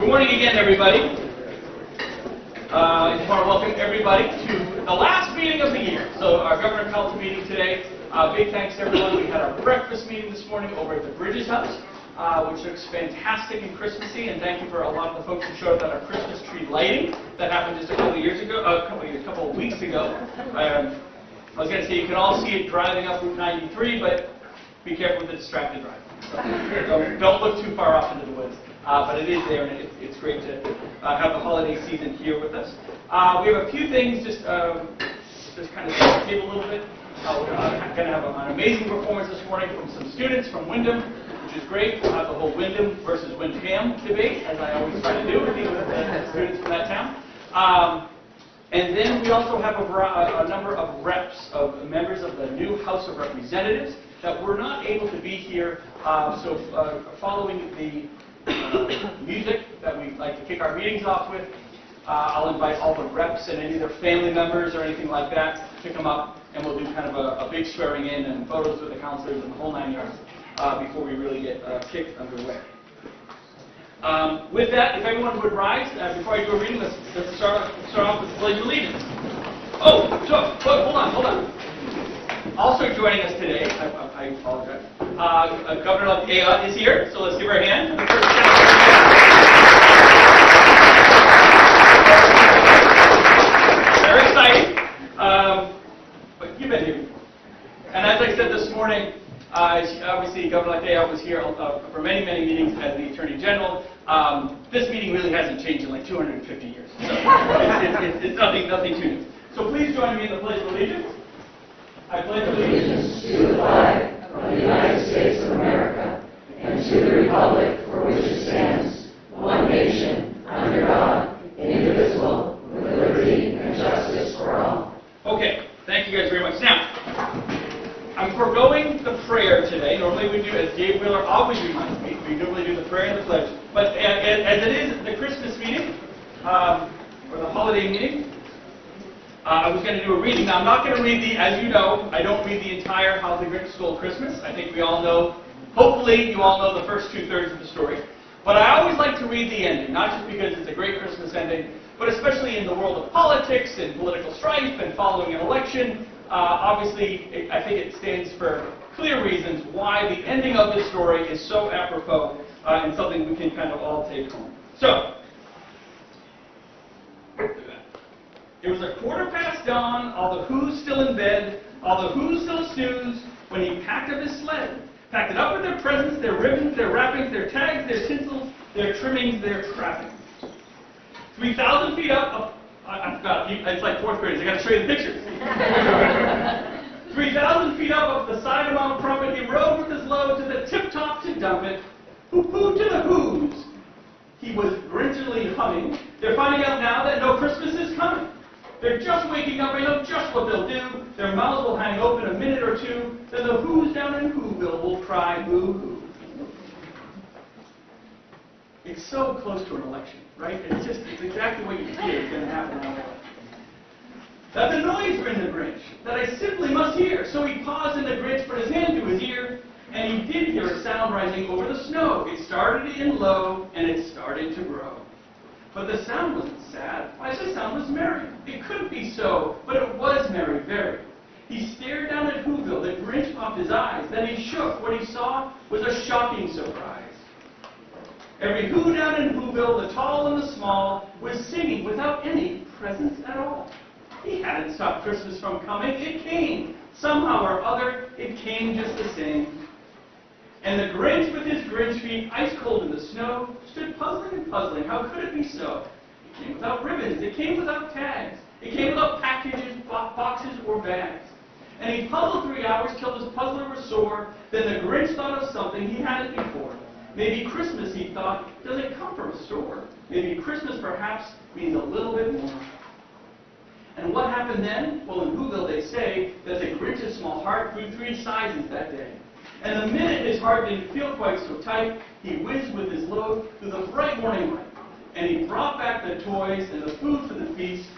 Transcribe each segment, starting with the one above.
Good morning again, everybody. I just want to welcome everybody to the last meeting of the year. So our Governor Council meeting today. Big thanks to everyone. We had our breakfast meeting this morning over at the Bridges House, which looks fantastic and Christmassy. And thank you for a lot of the folks who showed up at our Christmas tree lighting that happened just a couple of weeks ago. I was going to say you can all see it driving up Route 93, but be careful with the distracted driving. So don't look too far off into the woods. But it is there, and it's great to have the holiday season here with us. We have a few things just kind of set the table a little bit. We're going to have an amazing performance this morning from some students from Wyndham, which is great. We'll have the whole Wyndham versus Windham debate, as I always try to do with the students from that town. And then we also have a number of reps, of members of the new House of Representatives that were not able to be here. Following the music that we like to kick our meetings off with, I'll invite all the reps and any of their family members or anything like that to come up, and we'll do kind of a big swearing in and photos with the councilors and the whole 9 yards before we really get kicked underway. With that, if everyone would rise, before I do a reading, let's start off with the Pledge of Allegiance. Hold on. Also joining us today, I apologize, Governor-elect Ayotte is here, so let's give her a hand. Very exciting, but you've been here. And as I said this morning, obviously Governor-elect Ayotte was here for many, many meetings as the Attorney General. This meeting really hasn't changed in like 250 years, so it's nothing too new. So please join me in the Pledge of Allegiance. I pledge allegiance to the flag of the United States of America and to the republic for which it stands, one nation, under God, indivisible, with liberty and justice for all. Okay, thank you guys very much. Now, I'm foregoing the prayer today. Normally we do, as Dave Wheeler always reminds me, we normally do the prayer and the pledge. But as it is the Christmas meeting, or the holiday meeting, I was going to do a reading. Now, I'm not going to read as you know, I don't read the entire How the Grinch Stole Christmas. I think we all know, hopefully you all know the first 2/3 of the story. But I always like to read the ending, not just because it's a great Christmas ending, but especially in the world of politics and political strife and following an election. Obviously, I think it stands for clear reasons why the ending of this story is so apropos and something we can kind of all take home. So, it was 1/4 dawn, all the Who's still in bed, all the Who's still snooze, when he packed up his sled. Packed it up with their presents, their ribbons, their wrappings, their tags, their tinsels, their trimmings, their trappings. 3,000 feet up, I forgot, it's like 4th graders, I got to show you the pictures. 3,000 feet up the side of Mount Crumpet, he rode with his load to the tip-top to dump it. Hoo-hoo to the Who's. He was grinchily humming. They're finding out now that no Christmas is coming. They're just waking up, I know just what they'll do. Their mouths will hang open a minute or two, then the Who's down in Whoville will cry boo-hoo. It's so close to an election, right? It's exactly what you fear is going to happen now. That the noise were in the Grinch, that I simply must hear. So he paused and the Grinch put his hand to his ear, and he did hear a sound rising over the snow. It started in low, and it started to grow. But the sound wasn't sad. Why, the sound was merry. It couldn't be so, but it was merry, very. He stared down at Whoville. The Grinch popped his eyes. Then he shook. What he saw was a shocking surprise. Every Who down in Whoville, the tall and the small, was singing without any presents at all. He hadn't stopped Christmas from coming. It came. Somehow or other, it came just the same. And the Grinch, with his Grinch feet ice cold in the snow, stood puzzling and puzzling. How could it be so? It came without ribbons. It came without tags. It came without packages, boxes, or bags. And he puzzled 3 hours till his puzzler was sore. Then the Grinch thought of something he hadn't before. Maybe Christmas, he thought, doesn't come from a store. Maybe Christmas, perhaps, means a little bit more. And what happened then? Well, in Whoville they say that the Grinch's small heart grew 3 sizes that day. And the minute his heart didn't feel quite so tight, he whizzed with his load through the bright morning light. And he brought back the toys and the food for the feast.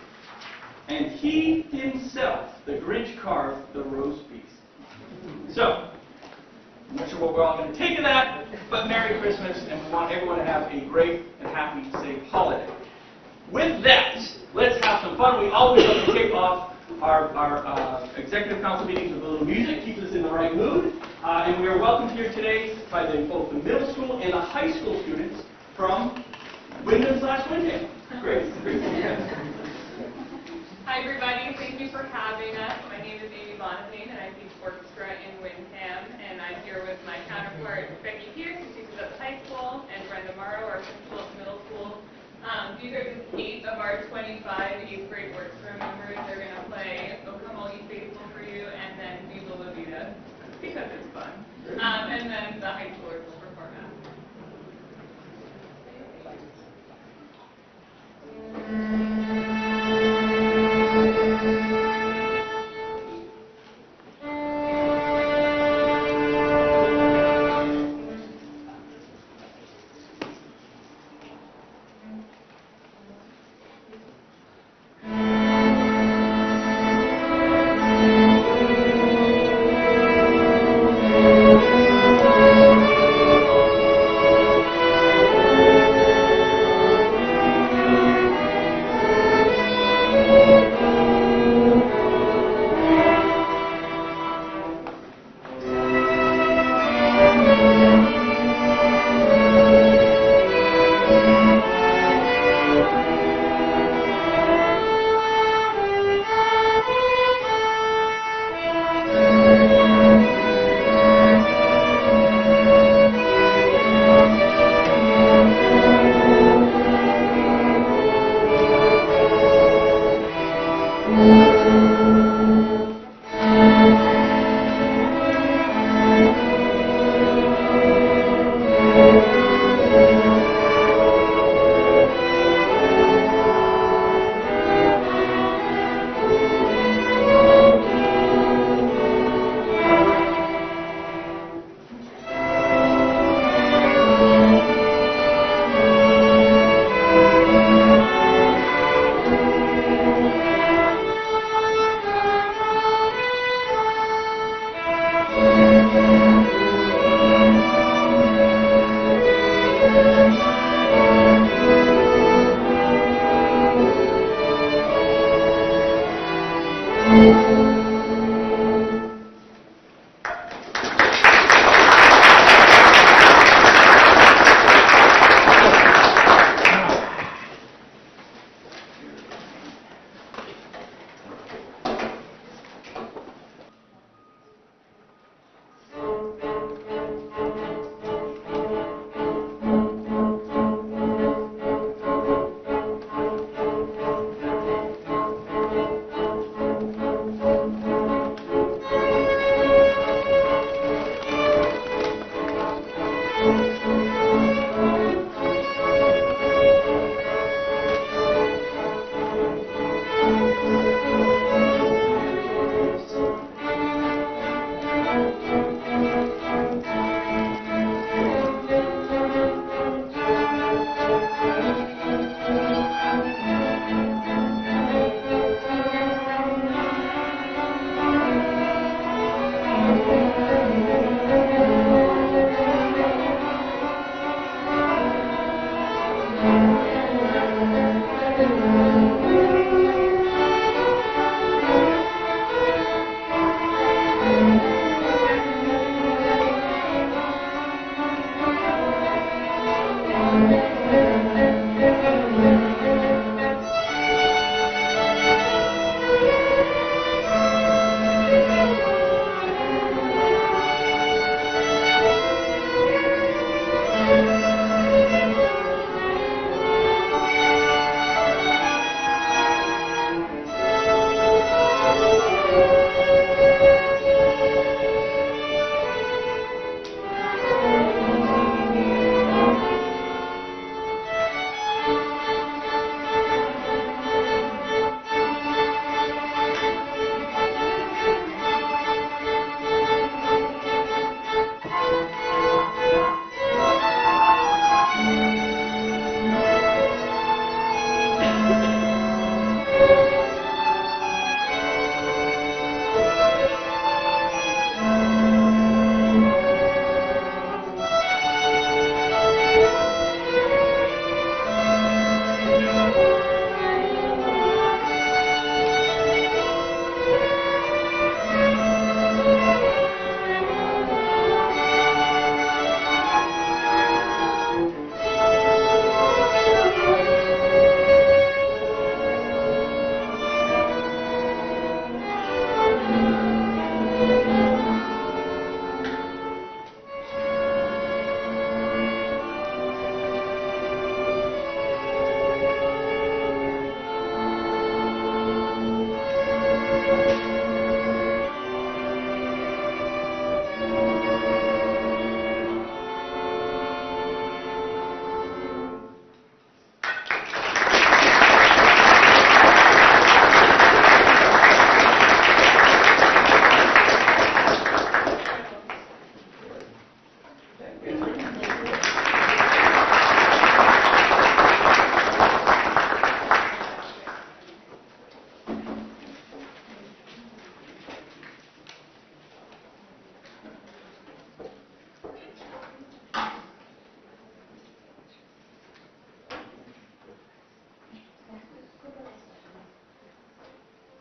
And he himself, the Grinch, carved the roast beef. So, I'm not sure what we're all going to take of that, but Merry Christmas, and we want everyone to have a great and happy, safe holiday. With that, let's have some fun. We always like to kick off our executive council meetings with a little music, keeps us in the right mood. And we are welcomed here today by both the middle school and the high school students from Wyndham/Windham. Great. Hi everybody, thank you for having us. My name is Amy Bonifane and I teach orchestra in Wyndham, and I'm here with my counterpart Becky Pierce, who teaches at the high school, and Brenda Morrow, our principal at the middle school. These are just 8 of our 25 8th grade orchestra members. They're going to play O Come All Ye Faithful for you, and then Viva La Vida, because it's fun. And then the high schoolers will perform after.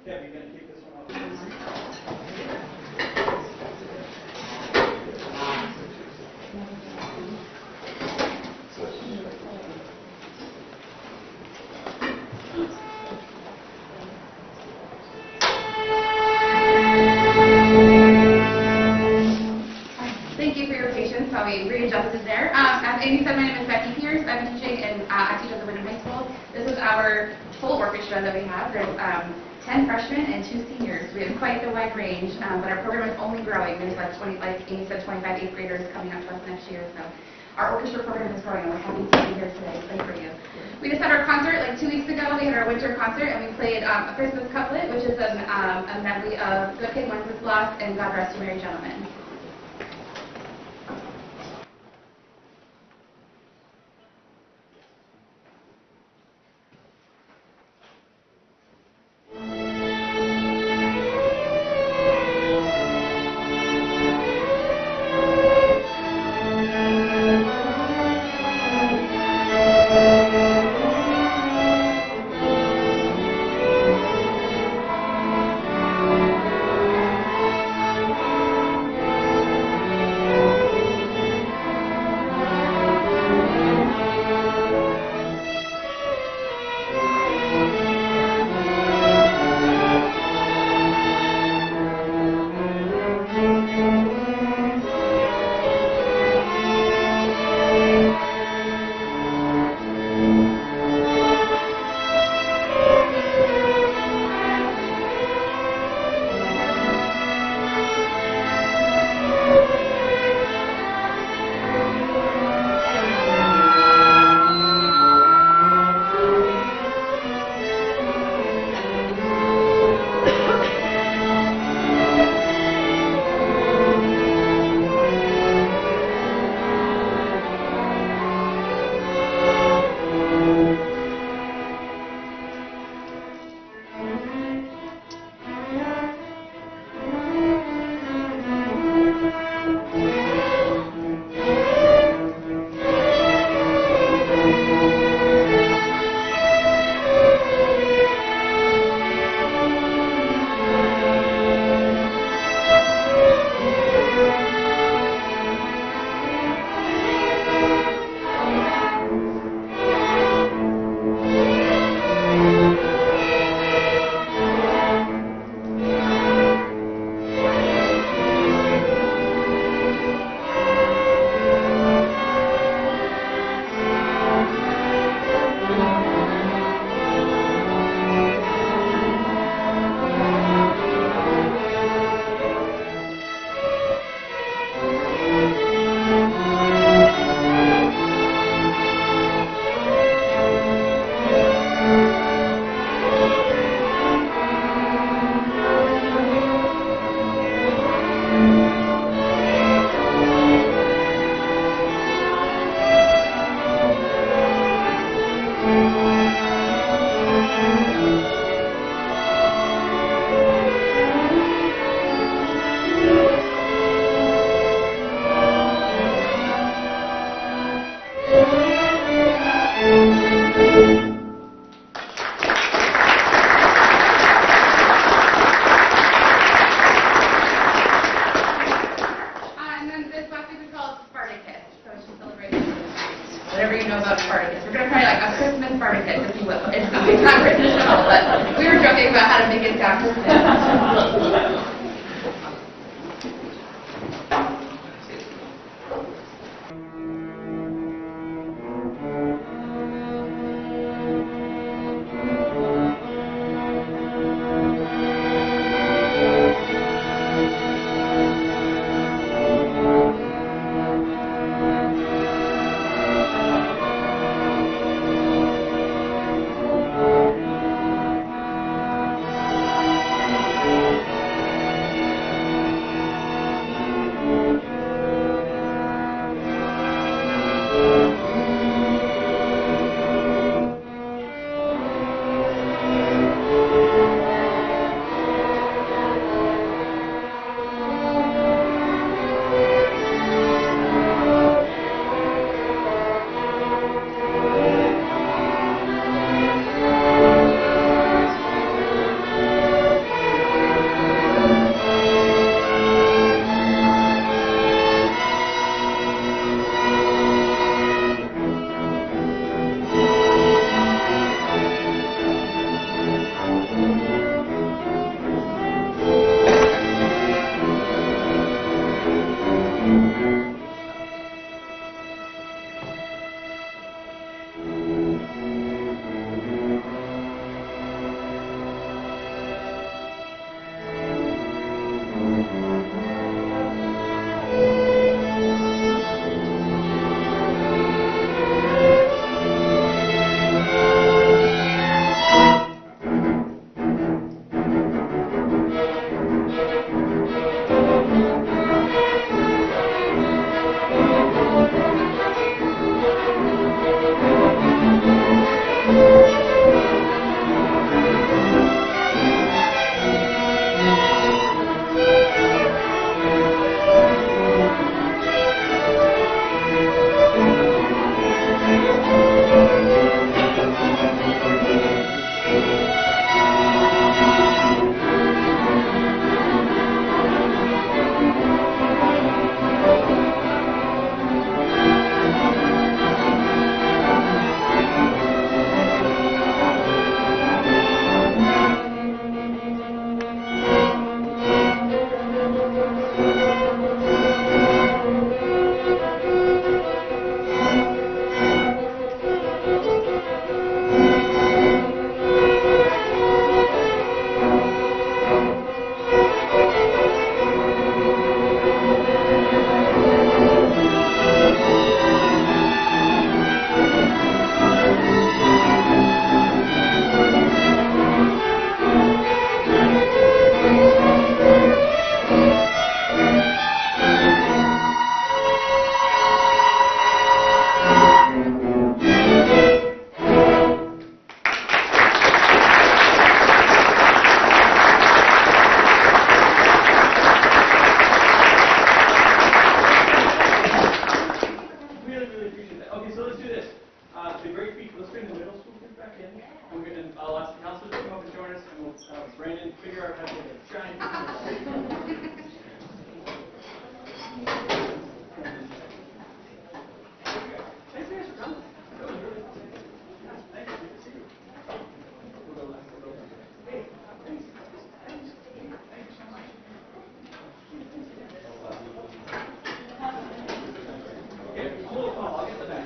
Deb, you gonna kick this one off? Thank you for your patience while we readjusted there. As Amy said, my name is Becky Pierce. I'm teaching and I teach at the Wyndham High School. This is our full orchestra that we have. There's 10 freshmen and 2 seniors. We have quite the wide range, but our program is only growing. There's like 20, like Amy said, 25 8th graders coming up to us next year. So our orchestra program is growing, and we're happy to be here today to play for you. We just had our concert like 2 weeks ago. We had our winter concert, and we played a Christmas couplet, which is a medley of Good King Wenceslas and God Rest You Merry Gentlemen. Brandon, figure out how to shine. Thanks guys for coming. That was really cool. Thanks, good to see you. We'll go left, we'll go left. Hey, thanks. Thank you so much. Okay, hold on, I'll get the back.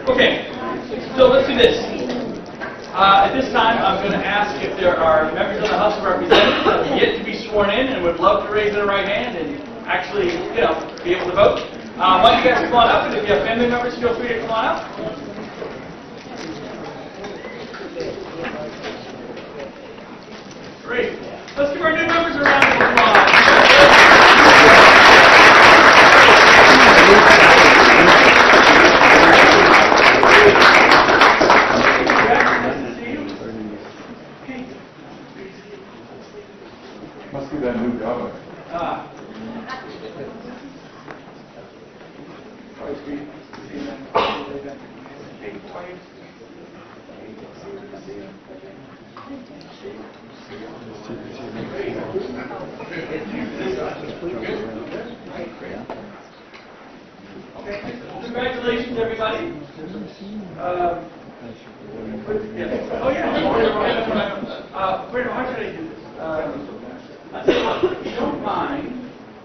Okay, so let's do this. At this time, I'm going to ask if there are members of the House of Representatives that have yet to be sworn in and would love to raise their right hand and actually, be able to vote. Why don't you guys come on up, and if you have family members, feel free to come on up. Great. Let's give our new members a round of applause. Must be that new governor. Congratulations, everybody. Brandon, how should I do this? I'll tell you what, if you don't mind,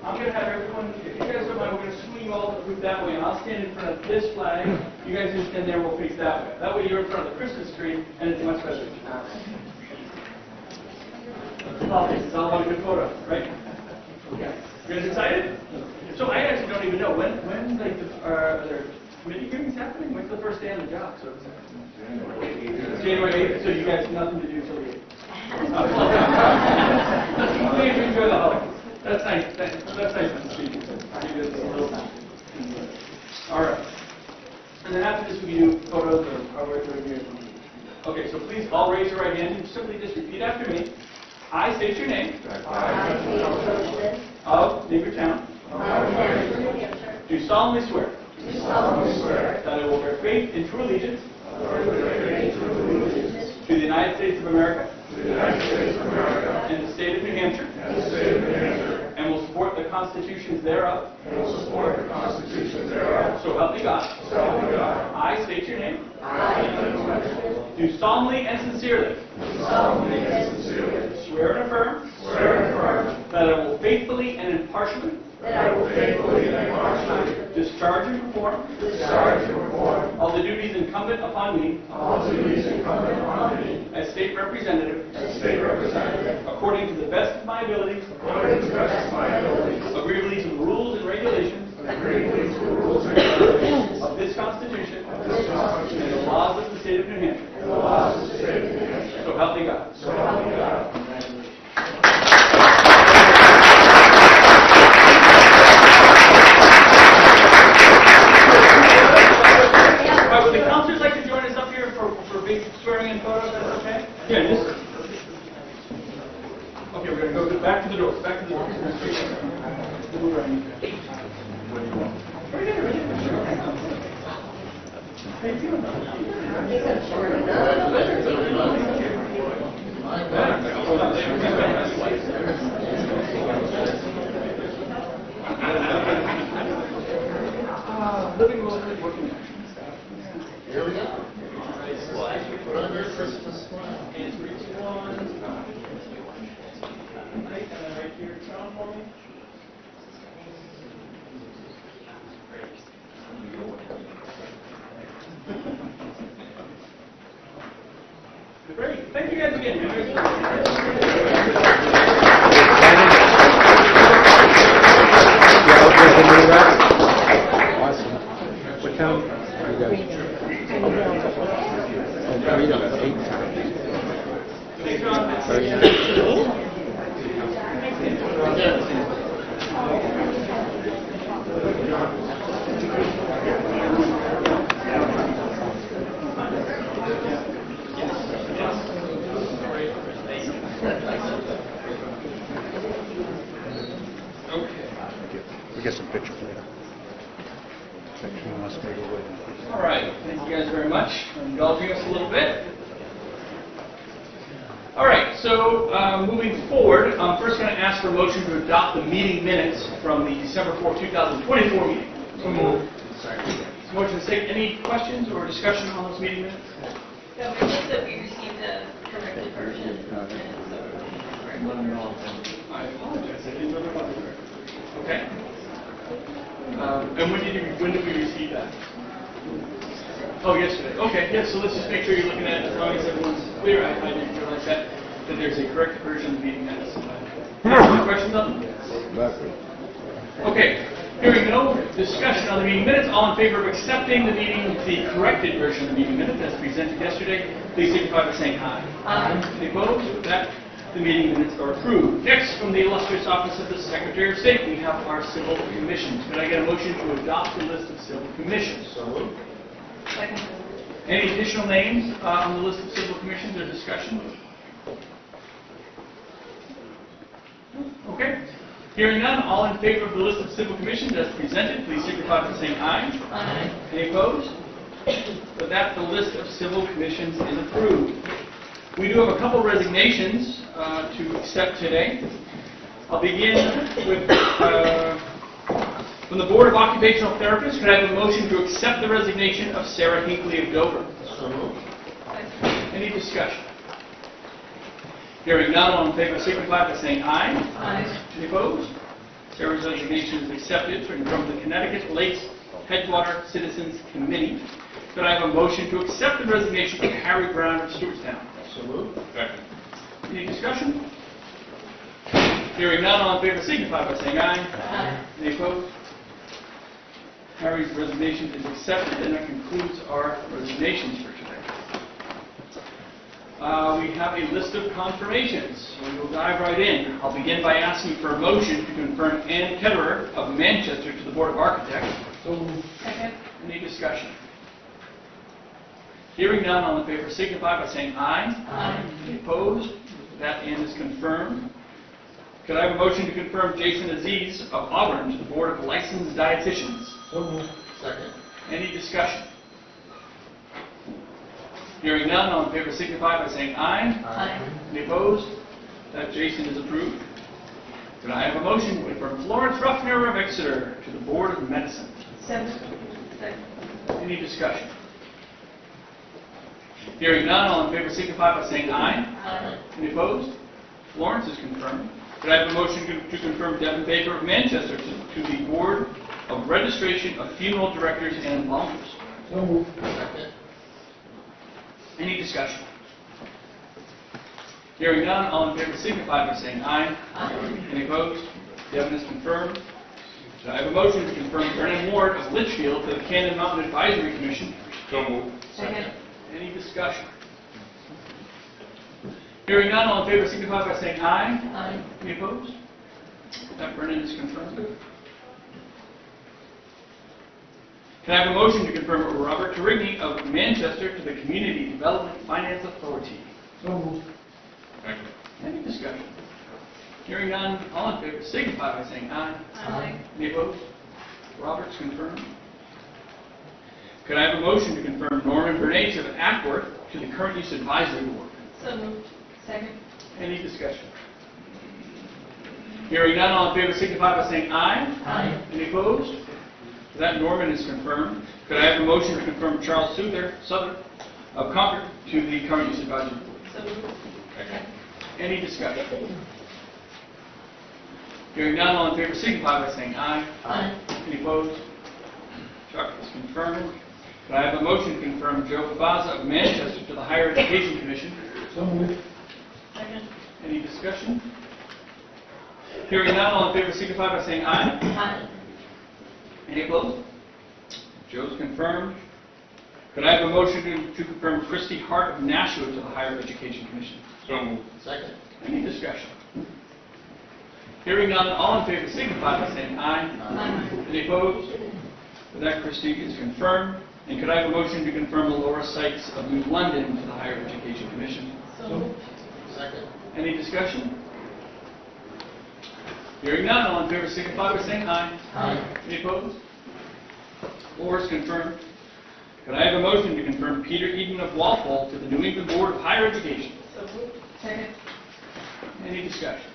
I'm going to have everyone, if you guys don't mind, we're going to swing you all to the group that way, and I'll stand in front of this flag. You guys just stand there, we'll face that way. That way you're in front of the Christmas tree, and it's much better. Politics, all want a good photo, right? Okay. You guys excited? So I actually don't even know, when like, are there committee hearings happening? When's the first day on the job? So January 8th, so you guys have nothing to do till the 8th. Please enjoy the holidays. That's nice. That's nice to see you. All right. And then after this, we can do photos or whatever you guys want to do. Okay, so please all raise your right hand and simply just repeat after me. I state your name. Of Neighbortown. Do solemnly swear. That I will bear faith and true allegiance. To the United States of America. And the state of New Hampshire. And will support the constitutions thereof. So help me God. I state your name. Do solemnly and sincerely. Swear and affirm. That I will faithfully and impartially. Discharge and perform. All the duties incumbent upon me. As state representative. According to the best of my abilities. Agreeably to the rules and regulations. agree with the rules and regulations of this Constitution of this Constitution and the laws of the state of New Hampshire. and the laws of the state of New Hampshire. So help me God. So help me God. All right, would the counselors like to join us up here for big swearing in photos? That's okay? Yeah, this. Okay, we're going to go back to the doors. Back to the doors. Right there, right there. How you doing? Living room, working. Here we go. Well, actually, Put on your Christmas smile. hands reach one. Right, and then right here, John, for me. Great. Thank you guys again. What time? You guys? Read them 8 times. Thanks, John. Very nice. We get some pictures later. Section wants me to wait. All right. Thank you guys very much for indulging us a little bit. All right. So moving forward, I'm first going to ask for a motion to adopt the meeting minutes from the December 4, 2024 meeting. So moved. Motion to take any questions or discussion on those meeting minutes? Yeah, we just that we received a corrected version, and so. I apologize. I didn't know there was a record. Okay. And when did we receive that? Oh, yesterday. Okay. Yeah. So let's just make sure you're looking at it as long as everyone's clear. I didn't realize that there's a corrected version of the meeting minutes. Any questions on them? Okay. Hearing no discussion on the meeting minutes, all in favor of accepting the corrected version of the meeting minutes as presented yesterday, please signify by saying aye. Aye. Any opposed? With that, the meeting minutes are approved. Next, from the illustrious office of the Secretary of State, we have our civil commissions. Could I get a motion to adopt the list of civil commissions? So moved. Second. Any additional names on the list of civil commissions or discussion? Okay. Hearing none, all in favor of the list of civil commissions as presented, please signify by saying aye. Aye. Any opposed? With that, the list of civil commissions is approved. We do have a couple resignations to accept today. I'll begin with, from the Board of Occupational Therapists, could I have a motion to accept the resignation of Sarah Hinckley of Dover? So moved. Any discussion? Hearing none, all in favor signify by saying aye. Aye. Any opposed? Sarah's resignation is accepted from the Connecticut Lakes Headwater Citizens Committee. Could I have a motion to accept the resignation of Harry Brown of Stewartstown? So moved. Any discussion? Hearing none, all in favor signify by saying aye. Aye. Any opposed? Harry's resignation is accepted, and that concludes our resignations for today. We have a list of confirmations. We will dive right in. I'll begin by asking for a motion to confirm Ann Ketterer of Manchester to the Board of Architects. Second. Any discussion? Hearing none, all in favor signify by saying aye. Aye. Any opposed? That Ann is confirmed. Could I have a motion to confirm Jason Aziz of Auburn to the Board of Licensed Dietitians? So moved. Second. Any discussion? Hearing none, all in favor signify by saying aye. Aye. Any opposed? That Jason is approved. Could I have a motion to confirm Florence Ruffner of Exeter to the Board of Medicine? Second. Any discussion? Hearing none, all in favor signify by saying aye. Aye. Any opposed? Florence is confirmed. Could I have a motion to confirm Devin Baker of Manchester to the Board of Registration of Funeral Directors and Embalmers? So moved. Second. Any discussion? Hearing none, all in favor signify by saying aye. Aye. Any opposed? Devin is confirmed. Can I have a motion to confirm Brennan Ward of Litchfield to the Cannon Mountain Advisory Commission? So moved. Second. Any discussion? Hearing none, all in favor signify by saying aye. Aye. Any opposed? That Brennan is confirmed. Can I have a motion to confirm Robert Carigny of Manchester to the Community Development Finance Authority? So moved. Second. Any discussion? Hearing none, all in favor signify by saying aye. Aye. Any opposed? Robert's confirmed. Could I have a motion to confirm Norman Bernache of Ackworth to the Current Use Advisory Board? So moved. Second. Any discussion? Hearing none, all in favor signify by saying aye. Aye. Any opposed? That Norman is confirmed. Could I have a motion to confirm Charles Souther of Concord to the Current Use Advisory Board? So moved. Second. Any discussion? Hearing none, all in favor signify by saying aye. Aye. Any opposed? Chuck is confirmed. Could I have a motion to confirm Joe Fabaza of Manchester to the Higher Education Commission? So moved. Second. Any discussion? Hearing none, all in favor signify by saying aye. Aye. Any opposed? Joe's confirmed. Could I have a motion to confirm Christy Hart of Nashua to the Higher Education Commission? So moved. Second. Any discussion? Hearing none, all in favor signify by saying aye. Aye. Any opposed? With that, Christy is confirmed. And could I have a motion to confirm Laura Sykes of New London to the Higher Education Commission? So moved. Second. Any discussion? Hearing none, all in favor signify by saying aye. Aye. Any opposed? Laura's confirmed. Could I have a motion to confirm Peter Eden of Walpole to the New England Board of Higher Education? So moved. Second. Any discussion?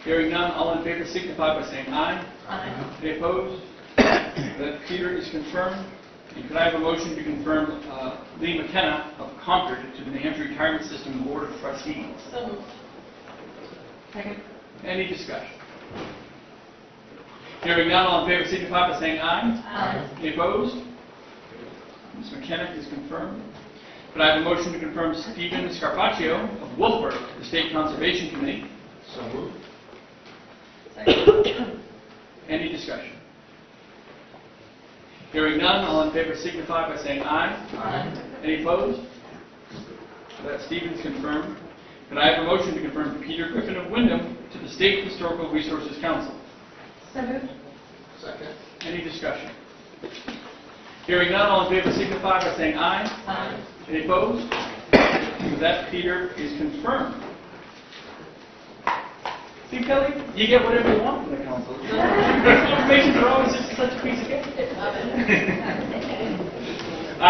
Hearing none, all in favor signify by saying aye. Aye. Any opposed? That Peter is confirmed. And could I have a motion to confirm Lee McKenna of Concord to the New Hampshire Retirement System Board of Trustees? So moved. Second. Any discussion? Hearing none, all in favor signify by saying aye. Aye. Any opposed? Ms. McKenna is confirmed. Could I have a motion to confirm Stephen Scarpaccio of Wolfburg to the State Conservation Committee? So moved. Second. Any discussion? Hearing none, all in favor signify by saying aye. Aye. Any opposed? That Stephen's confirmed. Could I have a motion to confirm Peter Griffin of Wyndham to the State Historical Resources Council? So moved. Second. Any discussion? Hearing none, all in favor signify by saying aye. Aye. Any opposed? With that, Peter is confirmed. See, Kelly, you get whatever you want from the council. Confirmations are always just such a piece of cake.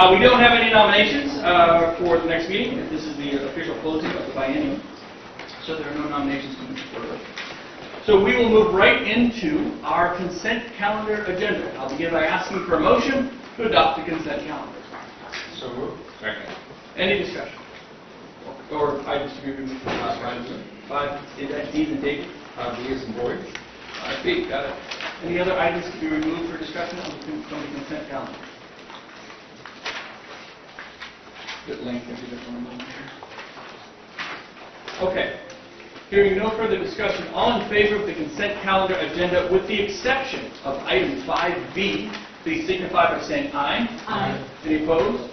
We don't have any nominations for the next meeting. This is the official closing of the biennium, so there are no nominations to move forward. So we will move right into our consent calendar agenda. I'll begin by asking for a motion to adopt the consent calendar. So moved. Second. Any discussion? Or items to be removed? Five, is that D's and David? B as in boy. B, got it. Any other items to be removed for discussion from the consent calendar? Bit lengthy, if you just want to move here. Okay. Hearing no further discussion, all in favor of the consent calendar agenda with the exception of item 5B, please signify by saying aye. Aye. Any opposed?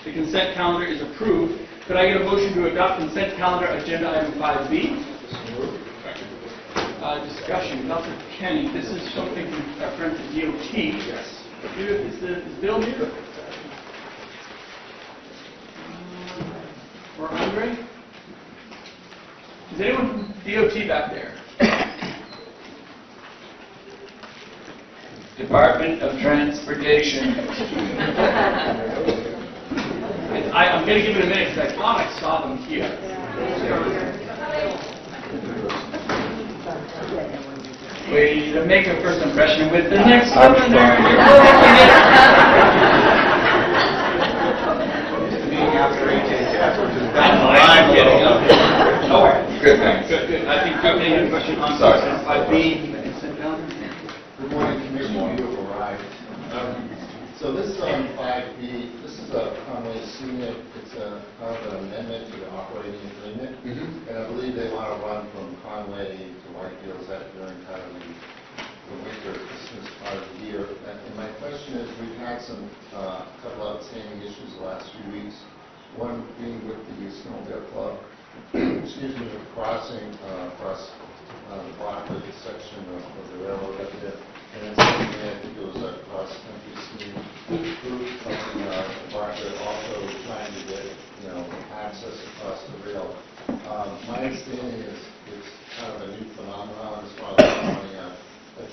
The consent calendar is approved. Could I get a motion to adopt consent calendar agenda item 5B? So moved. Second. Discussion, Dr. Kenny, this is something from our friends at DOT. Yes. Is Bill here? Or Andre? Is anyone from DOT back there? Department of Transportation. I'm going to give it a minute because I thought I saw them here. We to make a first impression with the next governor. Meeting after 8 I'm getting up. All right. Good, thanks. Good. I think Joe, any question on Sorry. consent 5B, the consent calendar? Good morning, Commissioner. Beautiful ride. So this is on 5B. This is a Conway Senior. It's a kind of an amendment to the operating agreement. And I believe they want to run from Conway to Whitefield. Is that during kind of the the winter Christmas part of the year. And my question is, we've had some, couple outstanding issues the last few weeks. One being with the Snowmobile Club, excuse me, the crossing across the Bartlett section of the railroad up there. And then secondly, I think it was a cross-country skiing group from Bartlett also trying to get, access across the rail. My understanding is it's kind of a new phenomenon as far as running a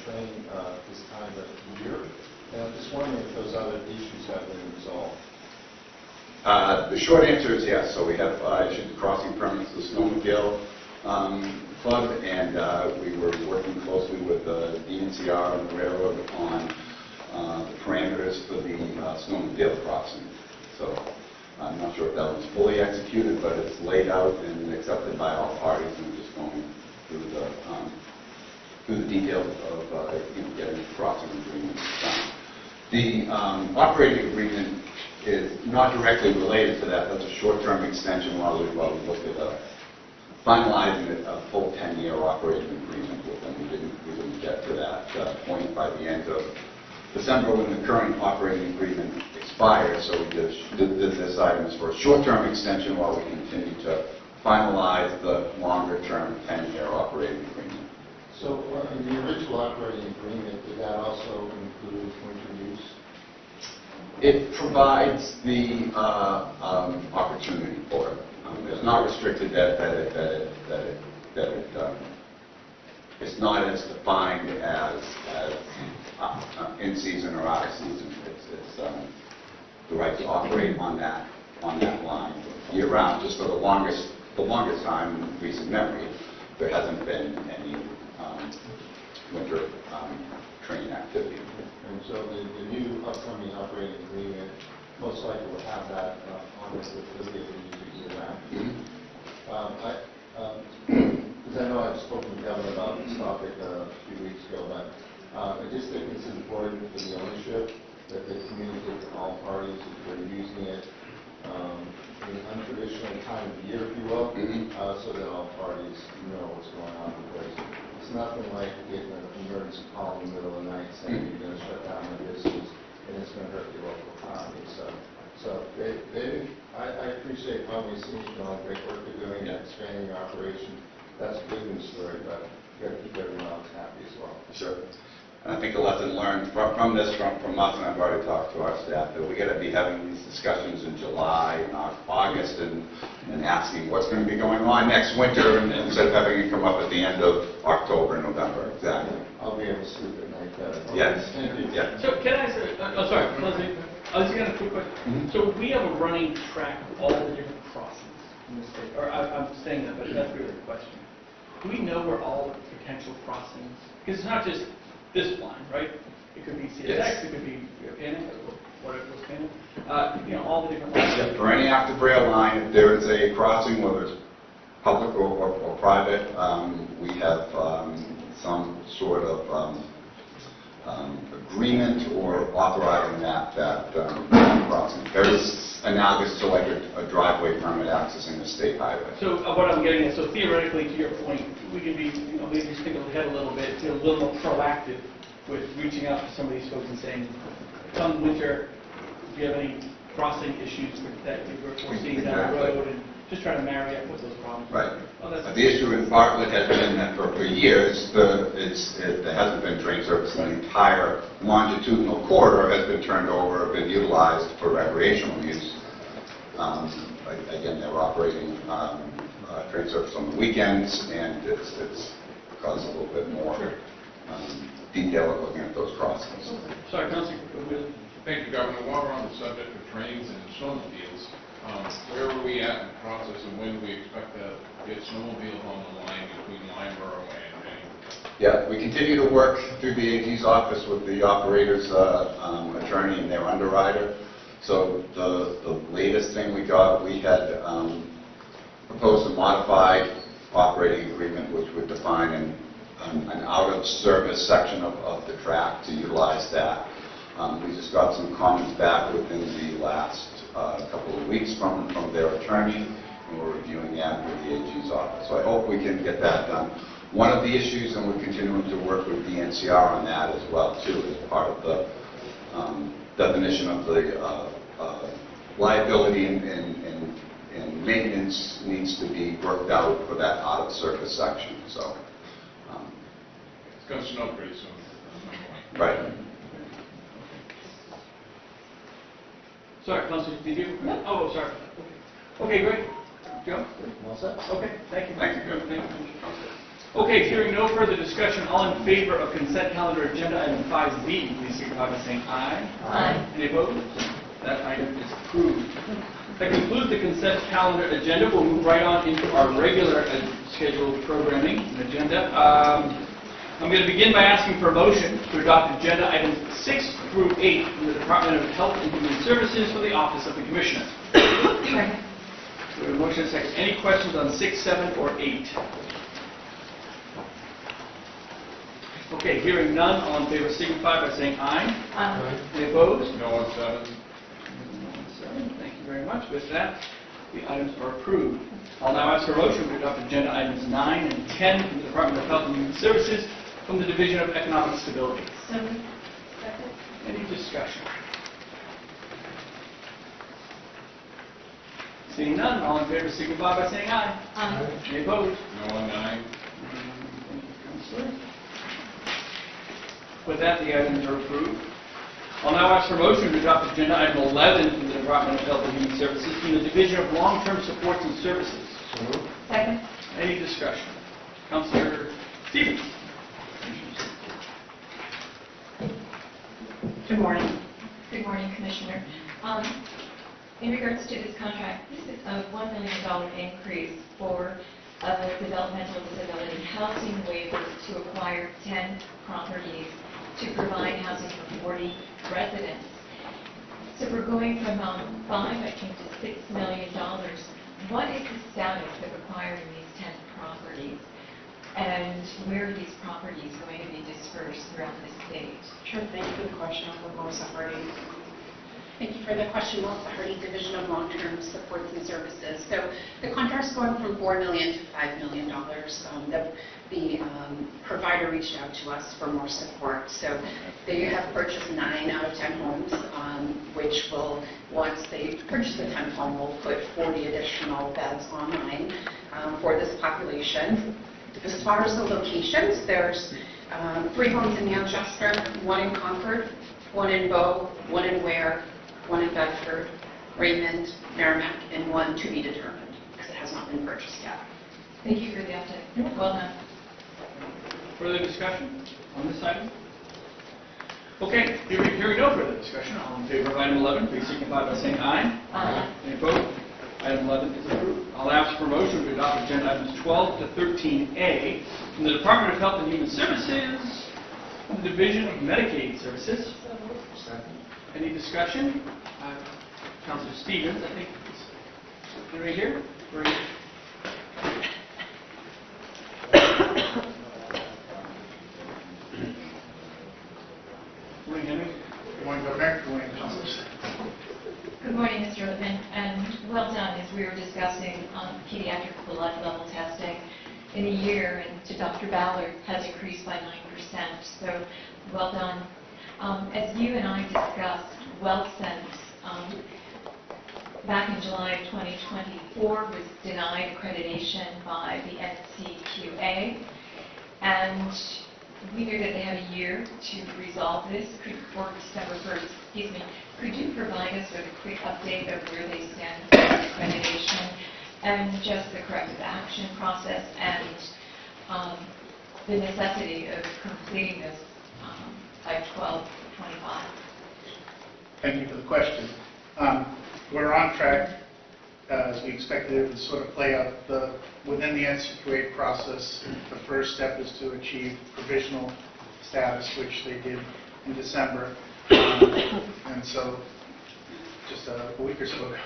train this time of the year. And I'm just wondering if those other issues have been resolved. The short answer is yes. So we have issued the crossing permits to the Snowmobile Club, and we were working closely with the DNCR and the railroad on the parameters for the Snowmobile crossing. So I'm not sure if that was fully executed, but it's laid out and accepted by all parties, and we're just going through the details of getting the crossing agreement done. The operating agreement is not directly related to that. That's a short-term extension while we look at finalizing a full 10-year operating agreement with them. We didn't get to that point by the end of December when the current operating agreement expired. So we did this item is for a short-term extension while we continue to finalize the longer-term 10-year operating agreement. So in the original operating agreement, did that also include winter use? It provides the opportunity for it. It's not restricted it's not as defined as in season or out of season. It's the right to operate on that line year round. Just for the longest time in recent memory, there hasn't been any winter train activity. And so the new upcoming operating agreement most likely will have that on it with the year round. Because I know I've spoken to Kevin about this topic a few weeks ago, but I just think it's important for the ownership that they communicate to all parties if they're using it in an untraditional time of the year, if you will, so that all parties know what's going on, because it's nothing like getting an emergency call in the middle of the night saying you're going to shut down the business and it's going to hurt your local economy. So I appreciate how many seniors doing great work they're doing and expanding your operation. That's a good news story, but you got to keep everyone else happy as well. Sure. And I think a lesson learned from this, from us, and I've already talked to our staff, that we got to be having these discussions in July and August and asking what's going to be going on next winter, and instead of having it come up at the end of October, November. Exactly. I'll be able to sleep at night better. Yes. Thank you. Yeah. So can I say, sorry, Leslie, I was going to quick question. So we have a running track of all the different crossings in the state, or I'm saying that, but that's really the question. Do we know where all the potential crossings, because it's not just this line, right? It could be CSX, Yes. It could be Panic, what it was Panic, all the different lines. Yeah, for any active rail line, if there is a crossing, whether it's public or private, we have some sort of agreement or authorizing that crossing. Very analogous to like a driveway permit accessing the state highway. So what I'm getting at, so theoretically, to your point, we can be, maybe just think ahead a little bit, be a little more proactive with reaching out to some of these folks and saying, come winter, do you have any crossing issues that we're foreseeing down the road, and just try to marry up with those problems. Right. Oh, that's But the issue in Bartlett has been that for years, there hasn't been train service. The entire longitudinal corridor has been turned over, been utilized for recreational use. Again, they're operating train service on the weekends, and it's caused a little bit more detail of looking at those crossings. Sorry, Councilor. Thank you, Governor. While we're on the subject of trains and snowmobiles, where are we at in the process, and when do we expect to get snowmobiles on the line between Lineborough and Bennington? Yeah, we continue to work through the AG's office with the operator's attorney and their underwriter. So the latest thing we got, we had proposed a modified operating agreement which would define an out-of-service section of the track to utilize that. We just got some comments back within the last couple of weeks from their attorney, and we're reviewing that with the AG's office. So I hope we can get that done. one of the issues, and we're continuing to work with the NCR on that as well, too, as part of the definition of the liability and maintenance needs to be worked out for that out of service section, so. It's going to snow pretty soon. Right. Sorry, Councilor, did you? No. Oh, sorry. Okay, great. Joe? All set? Okay, thank you. Thank you. Thank you. Okay, hearing no further discussion, all in favor of consent calendar agenda item 5B, please signify by saying aye. Aye. Any opposed? That item is approved. That concludes the consent calendar agenda. We'll move right on into our regular scheduled programming and agenda. I'm going to begin by asking for a motion to adopt agenda items 6 through 8 from the Department of Health and Human Services for the Office of the Commissioner. Second. We have a motion and a second. Any questions on 6, 7, or 8? Okay, hearing none, all in favor signify by saying aye. Aye. Any opposed? No on 7? 7. Thank you very much. With that, the items are approved. I'll now ask for a motion to adopt agenda items 9 and 10 from the Department of Health and Human Services from the Division of Economic Stability. So moved. Second. Any discussion? Seeing none, all in favor signify by saying aye. Aye. Any opposed? No on 9? Thank you, Councilor. With that, the items are approved. I'll now ask for a motion to adopt agenda item 11 from the Department of Health and Human Services from the Division of Long-Term Supports and Services. Second. Any discussion? Councilor Stevens. Good morning. Good morning, Commissioner. In regards to this contract, this is a $1 million increase for developmental disability housing waivers to acquire 10 properties to provide housing for 40 residents. So we're going from 5, I think, to $6 million. What is the status of acquiring these 10 properties? And where are these properties going to be dispersed throughout the state? Sure, thank you for the question. I'm Melissa Hardy. Thank you for the question, Melissa Hardy, Division of Long-Term Supports and Services. So the contract's going from $4 million to $5 million. The provider reached out to us for more support. So they have purchased 9 out of 10 homes, which will, once they purchase the 10th home, will put 40 additional beds online for this population. As far as the locations, there's 3 homes in Manchester, 1 in Concord, 1 in Bow, 1 in Ware, 1 in Bedford, Raymond, Merrimack, and 1 to be determined, because it has not been purchased yet. Thank you for the update. Well done. Further discussion on this item? Okay, hearing no further discussion, all in favor of item 11, please signify by saying aye. Aye. Any opposed? Item 11 is approved. I'll ask for a motion to adopt agenda items 12 to 13A from the Department of Health and Human Services, from the Division of Medicaid Services. Any discussion? Councilor Stevens, I think, is right here. Morning, Henry. Good morning, Governor. Good morning, councilors. Good morning, Mr. Lippman, and well done as we were discussing pediatric blood level testing in a year, and to Dr. Ballard has increased by 9%, so well done. As you and I discussed, WellSense back in July of 2024 was denied accreditation by the NCQA, and we knew that they had a year to resolve this before December 1st. Excuse me. Could you provide us with a quick update of where they stand with accreditation and just the corrective action process and the necessity of completing this by 12/25? Thank you for the question. We're on track, as we expected it to sort of play out. Within the NCQA process, the first step is to achieve provisional status, which they did in December. And so, just a week or so ago.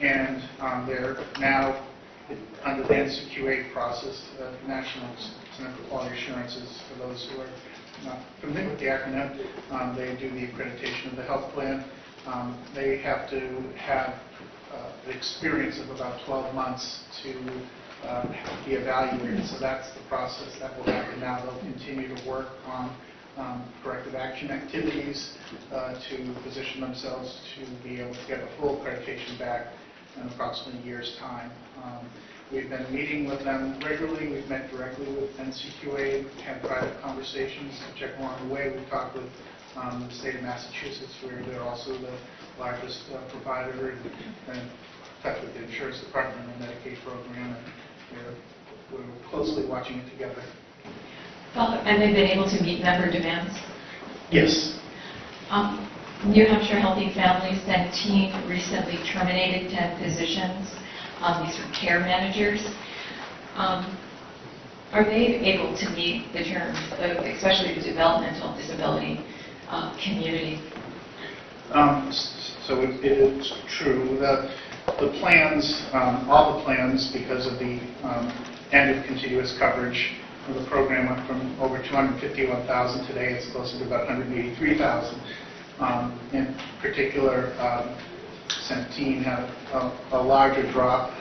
And they're now, under the NCQA process, National Center for Quality Assurances, for those who are not familiar with the acronym, they do the accreditation of the health plan. They have to have the experience of about 12 months to be evaluated. So that's the process that will happen now. They'll continue to work on corrective action activities to position themselves to be able to get a full accreditation back in approximately a year's time. We've been meeting with them regularly. We've met directly with NCQA, had private conversations to check along the way. We've talked with the state of Massachusetts, where they're also the largest provider, and in touch with the insurance department and the Medicaid program, and we're closely watching it together. And they've been able to meet member demands? Yes. New Hampshire Healthy Families Centene recently terminated 10 positions. These are care managers. Are they able to meet the terms of, especially the developmental disability community? So it is true. The plans, all the plans, because of the end of continuous coverage, the program went from over 251,000 today, it's closer to about 183,000. In particular, Centene had a larger drop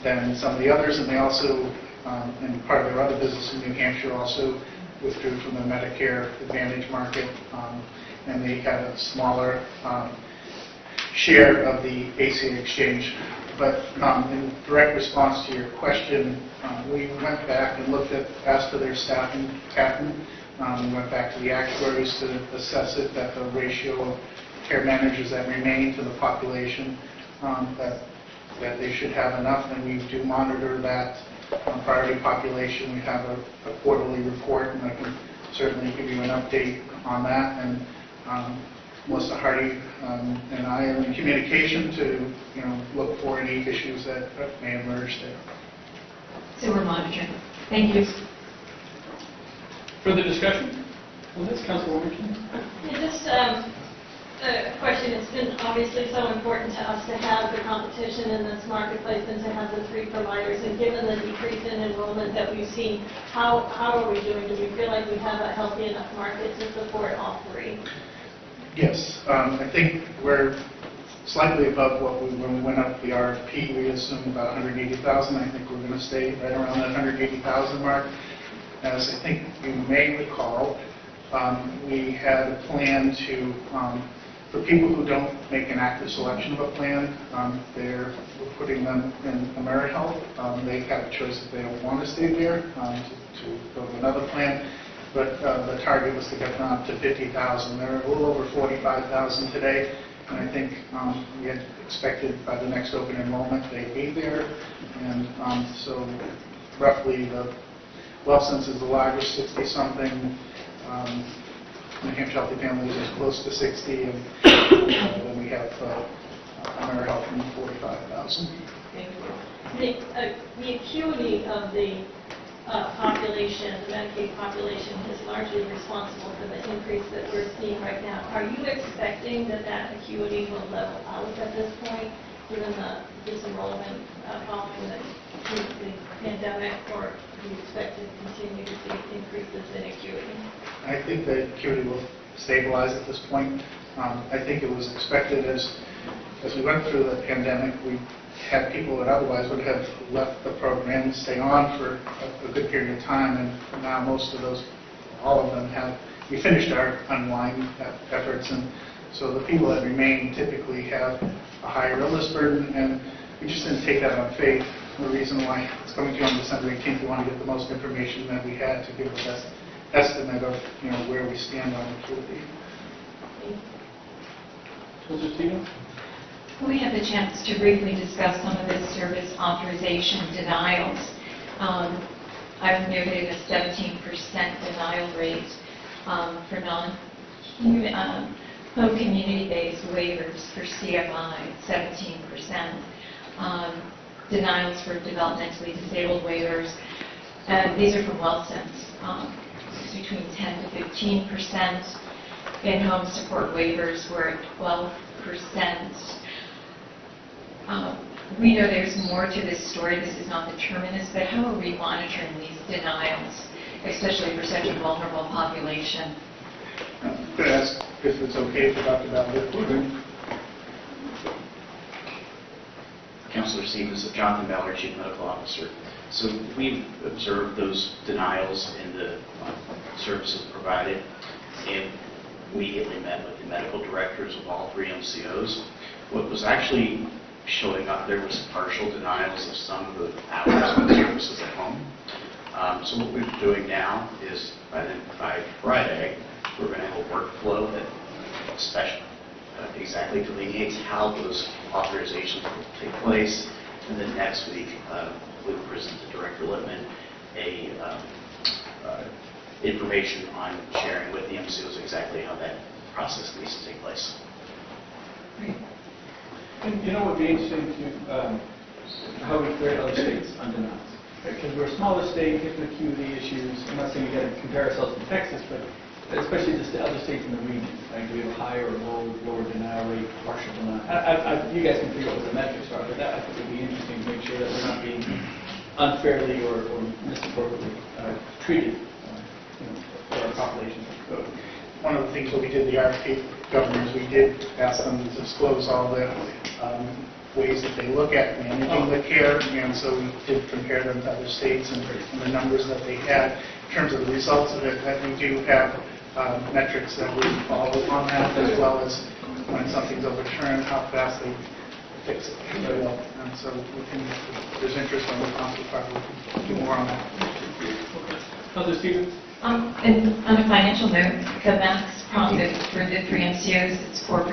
than some of the others, and they also, in part of their other business in New Hampshire, also withdrew from the Medicare Advantage market, and they had a smaller share of the ACA exchange. But in direct response to your question, we went back and asked for their staffing pattern. We went back to the actuaries to assess it, that the ratio of care managers that remain to the population, that they should have enough, and we do monitor that priority population. We have a quarterly report, and I can certainly give you an update on that. And Melissa Hardy and I are in communication to look for any issues that may emerge there. So we're monitoring. Thank you. Further discussion? Well, that's Councilwoman King. Yeah, just a question. It's been obviously so important to us to have the competition in this marketplace and to have the 3 providers. And given the decrease in enrollment that we've seen, how are we doing? Do we feel like we have a healthy enough market to support all 3? Yes. I think we're slightly above when we went up the RFP, we assumed about 180,000. I think we're going to stay right around that 180,000 mark. As I think you may recall, we had a plan to, for people who don't make an active selection of a plan, we're putting them in AmeriHealth. They have a choice if they don't want to stay there, to go to another plan. But the target was to get them up to 50,000. They're a little over 45,000 today, and I think we had expected by the next open enrollment they'd be there. And so roughly the WellSense is the largest, 60-something. New Hampshire Healthy Families is close to 60, and then we have AmeriHealth from 45,000. The acuity of the population, the Medicaid population, is largely responsible for the increase that we're seeing right now. Are you expecting that acuity will level out at this point, given the disenrollment following the pandemic, or do you expect to continue to see increases in acuity? I think the acuity will stabilize at this point. I think it was expected as we went through the pandemic, we had people that otherwise would have left the program, stay on for a good period of time, and now most of those, all of them have, we finished our unwind efforts, and so the people that remain typically have a higher illness burden, and we just didn't take that on faith. The reason why it's coming to you on December 18th, we want to get the most information that we had to give the best estimate of where we stand on acuity. We had the chance to briefly discuss some of the service authorization denials. I've noted a 17% denial rate for non-home community-based waivers for CFI, 17%. Denials for developmentally disabled waivers, and these are from WellSense, between 10 to 15%. In-home support waivers were at 12%. We know there's more to this story. This is not the terminus, but how are we monitoring these denials, especially for such a vulnerable population? Could I ask if it's okay for Dr. Ballard? Councilor Stevens, Jonathan Ballard, Chief Medical Officer. So we've observed those denials in the services provided, and immediately met with the medical directors of all 3 MCOs. What was actually showing up there was partial denials of some of the hours of services at home. So what we're doing now is by Friday, we're going to have a workflow that exactly delineates how those authorizations will take place. And then next week, we will present to Director Lippman information on sharing with the MCOs exactly how that process needs to take place. And you know what would be interesting to how we create other states on denials. Because we're a smaller state, different acuity issues. I'm not saying we got to compare ourselves to Texas, but especially just the other states in the region. Like, do we have a higher or lower denial rate, partial denial? You guys can figure out what the metrics are, but that I think would be interesting to make sure that we're not being unfairly or misappropriately treated for our population. One of the things that we did, the RFP governors, we did ask them to disclose all the ways that they look at managing the care, and so we did compare them to other states and the numbers that they had. In terms of the results of it, that we do have metrics that we follow on that, as well as when something's overturned, how fast they fix it. And so we can, if there's interest on the council part, we can do more on that. Councilor Stevens? And on a financial note, the max profit for the 3 MCOs is 4%.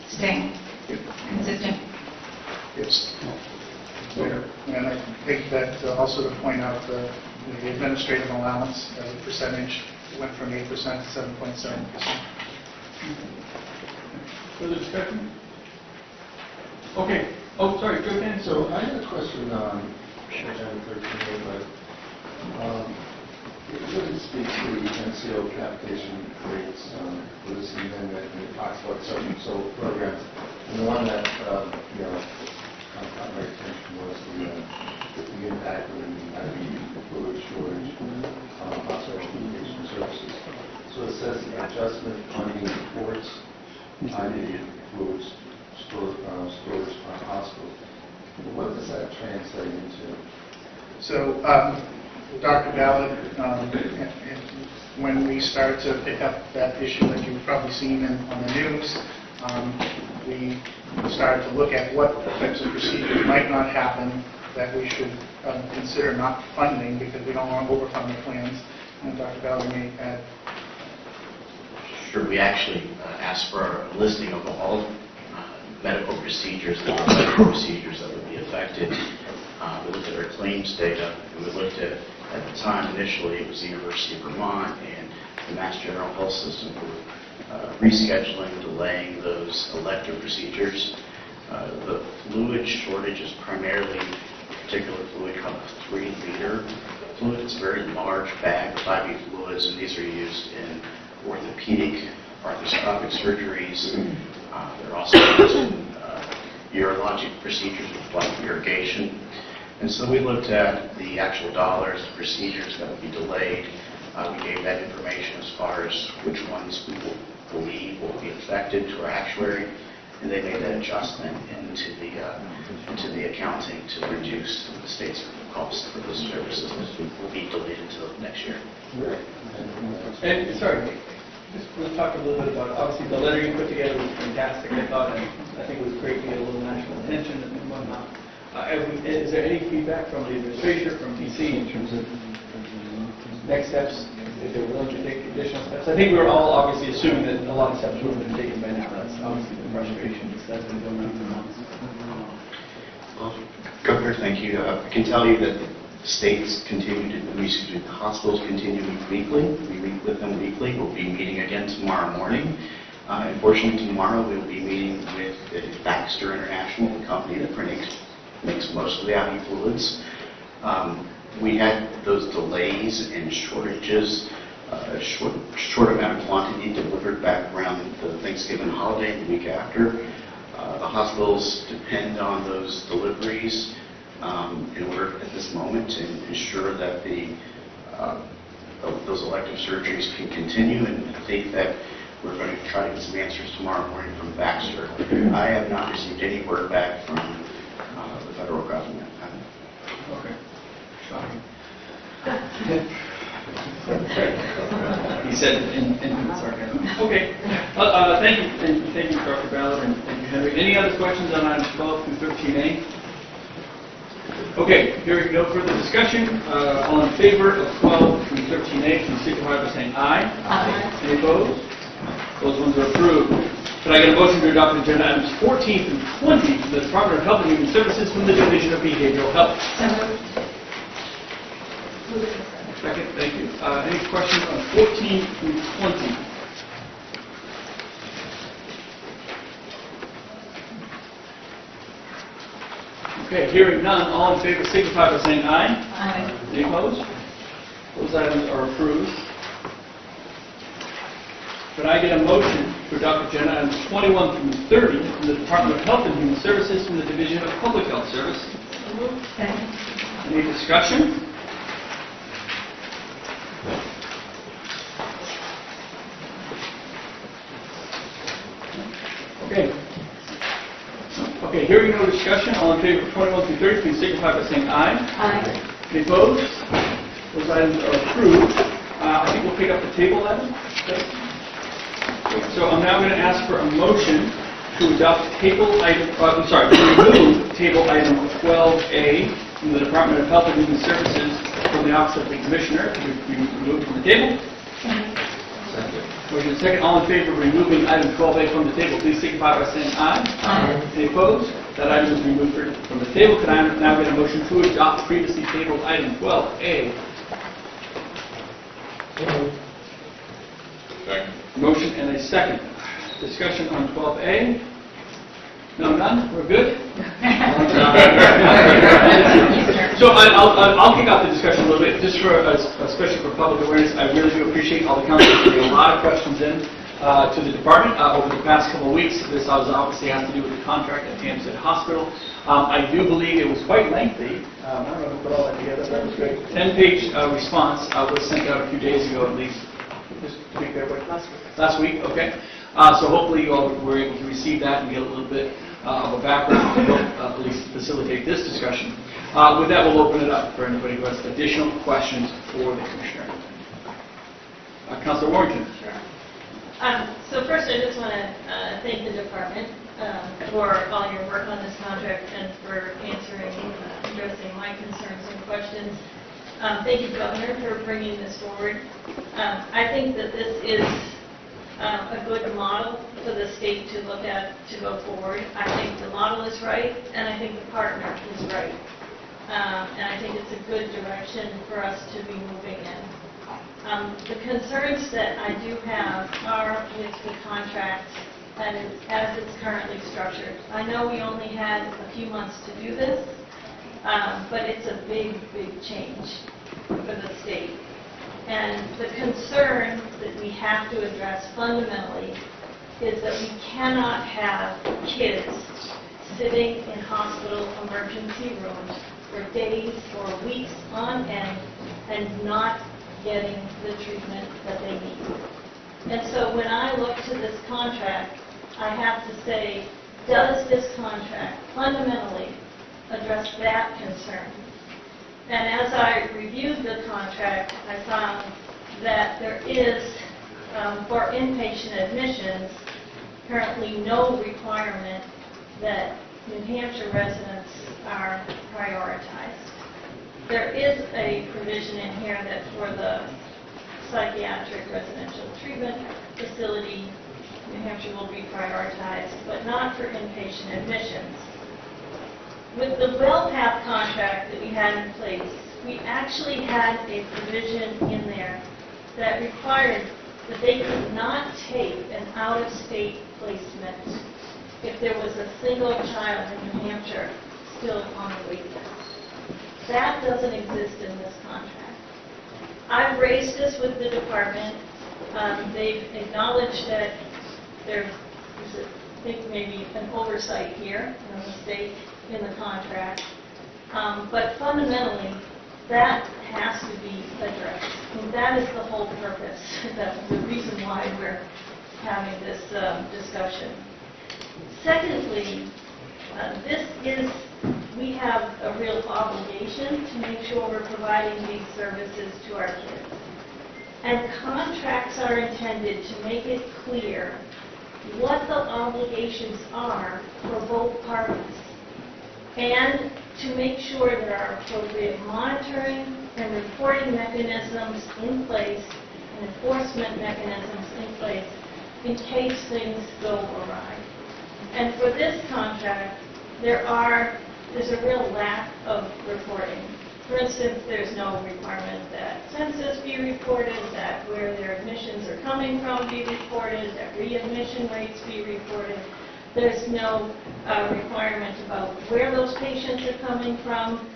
Staying consistent. Yes. And I think that also to point out the administrative allowance as a percentage went from 8% to 7.7%. Further discussion? Okay. Oh, sorry, go ahead. So I had a question on agenda 13, but it really speaks to the MCO capitation rates for this amendment, and it talks about certain programs. And the one that kind of caught my attention was the impact of the IV fluid shortage on hospital communication services. So it says adjustment funding reports IV fluid storage on hospitals. What does that translate into? So, Dr. Ballard, when we start to pick up that issue that you've probably seen on the news, we started to look at what types of procedures might not happen that we should consider not funding because we don't want to overfund the plans. And Dr. Ballard may add. Sure, we actually asked for a listing of all medical procedures and all medical procedures that would be affected. We looked at our claims data, and we looked at the time initially, it was the University of Vermont and the Mass General Health System were rescheduling, delaying those elective procedures. The fluid shortage is primarily a particular fluid called 3-liter fluid. It's a very large bag of IV fluids, and these are used in orthopedic, arthroscopic surgeries. They're also used in urologic procedures with blood irrigation. And so we looked at the actual dollars, procedures that would be delayed. We gave that information as far as which ones we believe will be affected to our actuary, and they made that adjustment into the accounting to reduce the state's cost for those services that will be delayed until next year. And sorry, just we'll talk a little bit about, obviously the letter you put together was fantastic. I think it was great to get a little national attention and whatnot. Is there any feedback from the administration, from DC, in terms of next steps, if they're willing to take additional steps? I think we're all obviously assuming that a lot of steps would have been taken by now. That's obviously the frustration that's been going on for months. Well, Governor, thank you. I can tell you that the states continue to, the hospitals continue to meet weekly. We meet with them weekly. We'll be meeting again tomorrow morning. Unfortunately, tomorrow we will be meeting with Baxter International, the company that makes most of the IV fluids. We had those delays and shortages, short amount of quantity delivered back around the Thanksgiving holiday the week after. The hospitals depend on those deliveries in order at this moment to ensure that those elective surgeries can continue. And I think that We're going to try to get some answers tomorrow morning from Baxter. I have not received any word back from the federal government. Okay. Shocking. He said in sarcasm. Okay. Thank you, and thank you, Dr. Ballard, and thank you, Henry. Any other questions on items 12 through 13A? Okay, hearing no further discussion, all in favor of 12 through 13A, please signify by saying aye. Aye. Any opposed? Those ones are approved. Could I get a motion to adopt agenda items 14 through 20 from the Department of Health and Human Services from the Division of Behavioral Health? Second, thank you. Any questions on 14 through 20? Okay, hearing none, all in favor signify by saying aye. Aye. Any opposed? Those items are approved. Could I get a motion to adopt agenda items 21 through 30 from the Department of Health and Human Services from the Division of Public Health Service? Second. Any discussion? Okay. Okay, hearing no discussion, all in favor of 21 through 30, please signify by saying aye. Aye. Any opposed? Those items are approved. I think we'll pick up the table item. Okay. So I'm now going to ask for a motion to adopt table item, to remove table item 12A from the Department of Health and Human Services from the Office of the Commissioner to be removed from the table. Motion second. All in favor of removing item 12A from the table, please signify by saying aye. Aye. Any opposed? That item is removed from the table. Can I now get a motion to adopt previously tabled item 12A? Second. Motion and a second. Discussion on 12A? No, none? We're good? So I'll kick off the discussion a little bit, just for, especially for public awareness. I really do appreciate all the councilors putting a lot of questions in to the department over the past couple of weeks. This obviously has to do with the contract at Hampstead Hospital. I do believe it was quite lengthy. I don't know who put all that together, but it was great. 10-page response was sent out a few days ago at least. Just to be fair, last week, okay. So hopefully you all were able to receive that and get a little bit of a background to help at least facilitate this discussion. With that, we'll open it up for anybody who has additional questions for the Commissioner. Councilor Warrington. Sure. So first, I just want to thank the department for all your work on this contract and for addressing my concerns and questions. Thank you, Governor, for bringing this forward. I think that this is a good model for the state to look at to go forward. I think the model is right, and I think the partner is right. And I think it's a good direction for us to be moving in. The concerns that I do have are with the contract as it's currently structured. I know we only had a few months to do this, but it's a big, big change for the state. And the concern that we have to address fundamentally is that we cannot have kids sitting in hospital emergency rooms for days or weeks on end and not getting the treatment that they need. And so when I look to this contract, I have to say, does this contract fundamentally address that concern? And as I reviewed the contract, I found that there is, for inpatient admissions, currently no requirement that New Hampshire residents are prioritized. There is a provision in here that for the psychiatric residential treatment facility, New Hampshire will be prioritized, but not for inpatient admissions. With the WellPath contract that we had in place, we actually had a provision in there that required that they could not take an out-of-state placement if there was a single child in New Hampshire still on the wait list. That doesn't exist in this contract. I've raised this with the department. They've acknowledged that there is, I think, maybe an oversight here, a mistake in the contract. But fundamentally, that has to be addressed. And that is the whole purpose. That's the reason why we're having this discussion. Secondly, we have a real obligation to make sure we're providing these services to our kids. And contracts are intended to make it clear what the obligations are for both parties, and to make sure there are appropriate monitoring and reporting mechanisms in place and enforcement mechanisms in place in case things go awry. And for this contract, there's a real lack of reporting. For instance, there's no requirement that census be reported, that where their admissions are coming from be reported, that readmission rates be reported. There's no requirement about where those patients are coming from.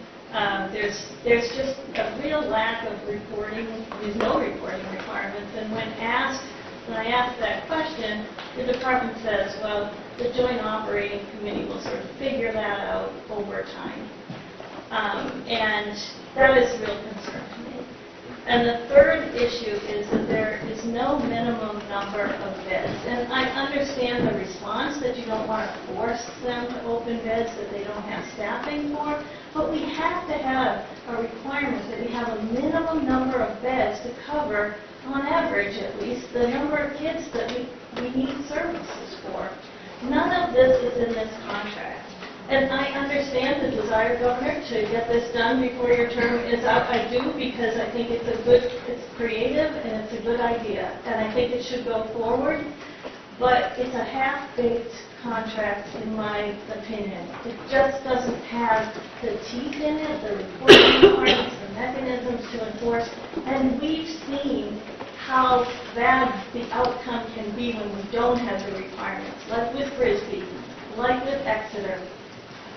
There's just a real lack of reporting. There's no reporting requirements. And when I asked that question, the department says, well, the Joint Operating Committee will sort of figure that out over time. And that is a real concern to me. And the third issue is that there is no minimum number of beds. And I understand the response that you don't want to force them to open beds that they don't have staffing for, but we have to have a requirement that we have a minimum number of beds to cover, on average at least, the number of kids that we need services for. None of this is in this contract. And I understand the desire, Governor, to get this done before your term is up. I do, because I think it's creative and it's a good idea. And I think it should go forward. But it's a half-baked contract, in my opinion. It just doesn't have the teeth in it, the reporting requirements, the mechanisms to enforce. And we've seen how bad the outcome can be when we don't have the requirements, like with Frisbee, like with Exeter.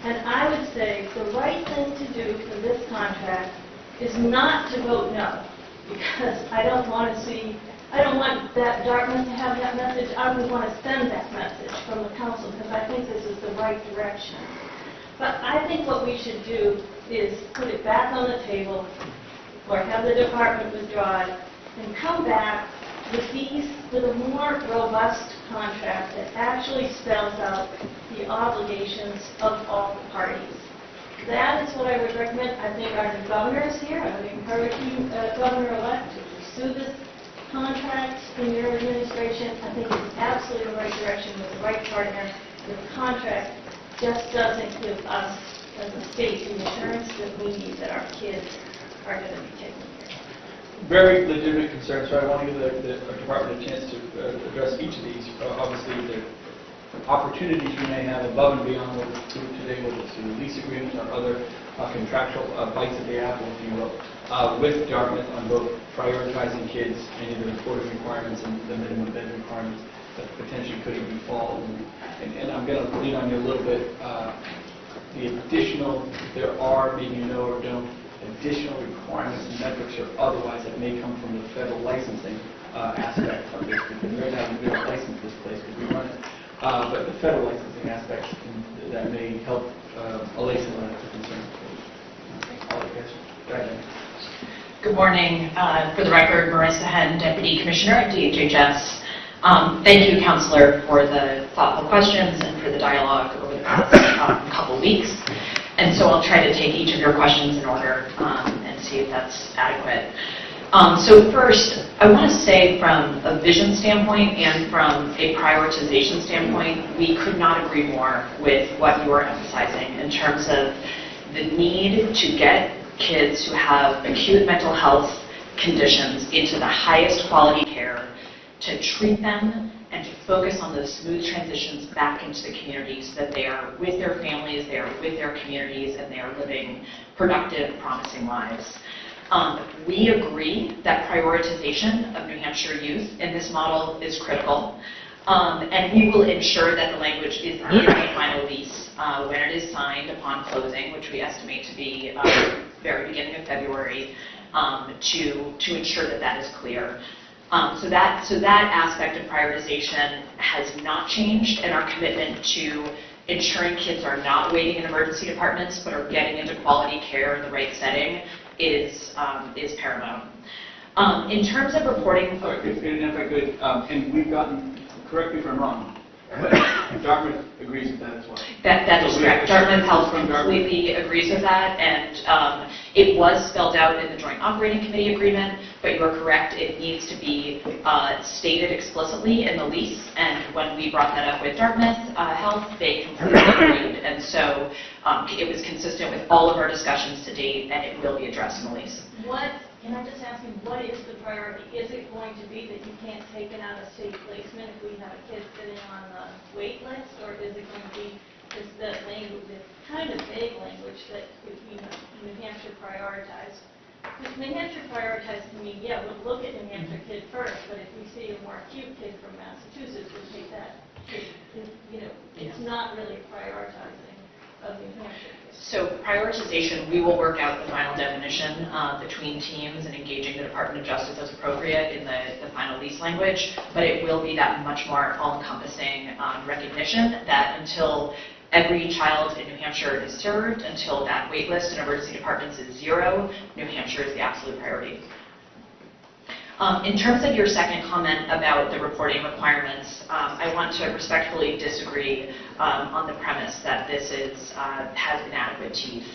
And I would say the right thing to do for this contract is not to vote no, because I don't want that Dartmouth to have that message. I would want to send that message from the council, because I think this is the right direction. But I think what we should do is put it back on the table, or have the department withdraw it, and come back with a more robust contract that actually spells out the obligations of all the parties. That is what I would recommend. I think our new governor is here. I would encourage you, Governor-elect, to pursue this contract in your administration. I think it's absolutely the right direction with the right partner. The contract just doesn't give us, as a state, the assurance that we need that our kids are going to be taken care of. Very legitimate concerns, so I want to give the department a chance to address each of these. Obviously, the opportunities we may have above and beyond what we're doing today, whether it's through lease agreements or other contractual bites at the apple, if you will, with Dartmouth on both prioritizing kids, any of the reporting requirements and the minimum bed requirements that potentially could even fall. And I'm going to lean on you a little bit. The additional, there are, maybe you know or don't, additional requirements and metrics or otherwise that may come from the federal licensing aspect of this, because right now we don't license this place because we run it. But the federal licensing aspects that may help allay some of the concerns. All right, guys. Go ahead. Good morning. For the record, Marissa Henn, Deputy Commissioner at DHHS. Thank you, Counselor, for the thoughtful questions and for the dialogue over the past couple weeks. And so I'll try to take each of your questions in order and see if that's adequate. So first, I want to say from a vision standpoint and from a prioritization standpoint, we could not agree more with what you are emphasizing in terms of the need to get kids who have acute mental health conditions into the highest quality care, to treat them and to focus on those smooth transitions back into the community so that they are with their families, they are with their communities, and they are living productive, promising lives. We agree that prioritization of New Hampshire youth in this model is critical, and we will ensure that the language is in the final lease when it is signed upon closing, which we estimate to be very beginning of February, to ensure that that is clear. So that aspect of prioritization has not changed, and our commitment to ensuring kids are not waiting in emergency departments but are getting into quality care in the right setting is paramount. In terms of reporting, Sorry, if I could, and we've gotten correct me if I'm wrong, but Dartmouth agrees with that as well. That is So we have correct. Dartmouth assurance Health from Dartmouth. completely agrees with that, and it was spelled out in the Joint Operating Committee agreement, but you are correct, it needs to be stated explicitly in the lease, and when we brought that up with Dartmouth Health, they completely agreed, and so it was consistent with all of our discussions to date, and it will be addressed in the lease. Can I just ask you, what is the priority? Is it going to be that you can't take an out-of-state placement if we have a kid sitting on the wait list, or is it going to be this the language, this kind of vague language that New Hampshire prioritized? Because New Hampshire prioritized to me, yeah, we'll look at New Hampshire kid first, but if we see a more acute kid from Massachusetts, we'll take that. It's not really prioritizing of New Hampshire. So prioritization, we will work out the final definition between teams and engaging the Department of Justice as appropriate in the final lease language, but it will be that much more all-encompassing recognition that until every child in New Hampshire is served, until that wait list in emergency departments is 0, New Hampshire is the absolute priority. In terms of your second comment about the reporting requirements, I want to respectfully disagree on the premise that this has inadequate teeth.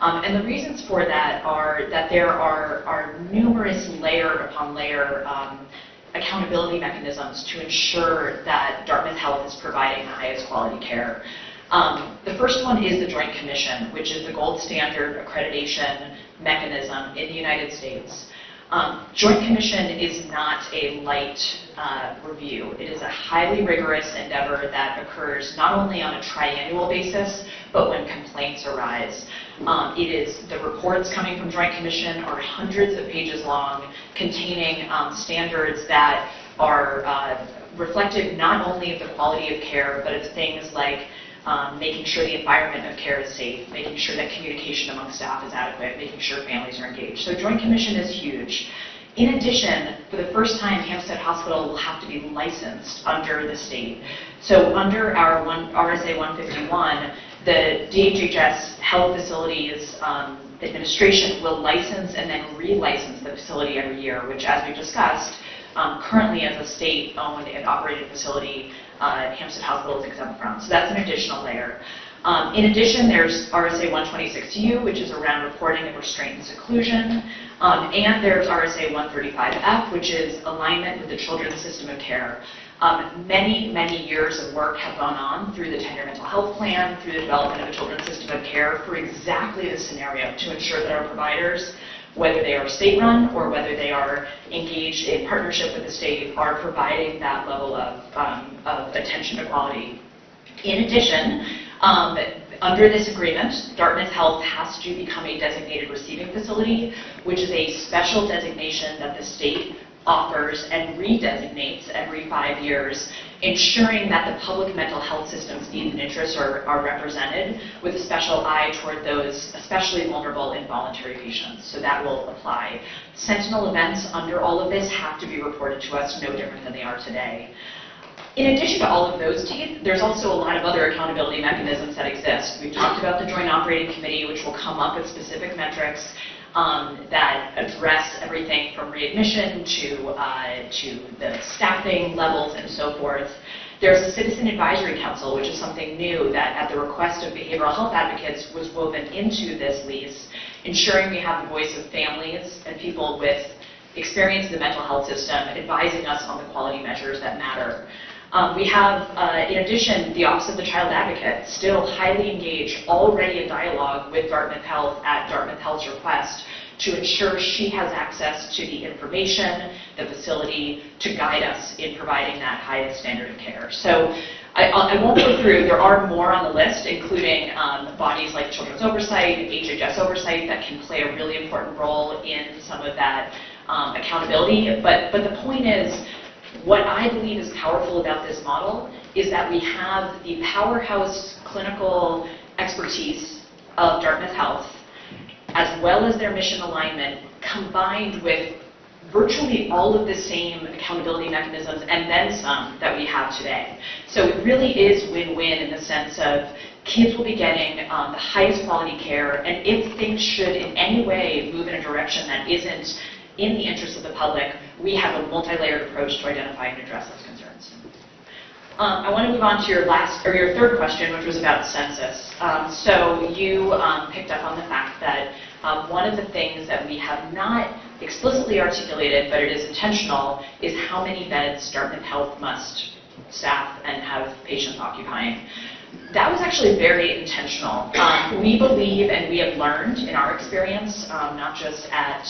And the reasons for that are that there are numerous layer upon layer accountability mechanisms to ensure that Dartmouth Health is providing the highest quality care. The first one is the Joint Commission, which is the gold standard accreditation mechanism in the United States. Joint Commission is not a light review. It is a highly rigorous endeavor that occurs not only on a triannual basis, but when complaints arise. The reports coming from Joint Commission are hundreds of pages long, containing standards that are reflective not only of the quality of care, but of things like making sure the environment of care is safe, making sure that communication among staff is adequate, making sure families are engaged. So Joint Commission is huge. In addition, for the first time, Hampstead Hospital will have to be licensed under the state. So under our RSA 151, the DHHS Health Facilities Administration will license and then relicense the facility every year, which, as we discussed, currently as a state-owned and operated facility, Hampstead Hospital is exempt from. So that's an additional layer. In addition, there's RSA 126U, which is around reporting of restraint and seclusion. And there's RSA 135F, which is alignment with the children's system of care. Many, many years of work have gone on through the 10-year mental health plan, through the development of a children's system of care for exactly this scenario, to ensure that our providers, whether they are state-run or whether they are engaged in partnership with the state, are providing that level of attention to quality. In addition, under this agreement, Dartmouth Health has to become a designated receiving facility, which is a special designation that the state offers and redesignates every 5 years, ensuring that the public mental health system's needs and interests are represented, with a special eye toward those especially vulnerable involuntary patients. So that will apply. Sentinel events under all of this have to be reported to us, no different than they are today. In addition to all of those teeth, there's also a lot of other accountability mechanisms that exist. We've talked about the Joint Operating Committee, which will come up with specific metrics that address everything from readmission to the staffing levels and so forth. There's a Citizen Advisory Council, which is something new that, at the request of behavioral health advocates, was woven into this lease, ensuring we have the voice of families and people with experience in the mental health system advising us on the quality measures that matter. We have, in addition, the Office of the Child Advocate, still highly engaged, already in dialogue with Dartmouth Health at Dartmouth Health's request, to ensure she has access to the information, the facility, to guide us in providing that highest standard of care. So I won't go through, there are more on the list, including bodies like Children's Oversight and HHS Oversight that can play a really important role in some of that accountability. But the point is, what I believe is powerful about this model is that we have the powerhouse clinical expertise of Dartmouth Health, as well as their mission alignment, combined with virtually all of the same accountability mechanisms and then some that we have today. So it really is win-win in the sense of kids will be getting the highest quality care, and if things should in any way move in a direction that isn't in the interest of the public, we have a multi-layered approach to identify and address those concerns. I want to move on to your third question, which was about census. So you picked up on the fact that one of the things that we have not explicitly articulated, but it is intentional, is how many beds Dartmouth Health must staff and have patients occupying. That was actually very intentional. We believe, and we have learned in our experience, not just at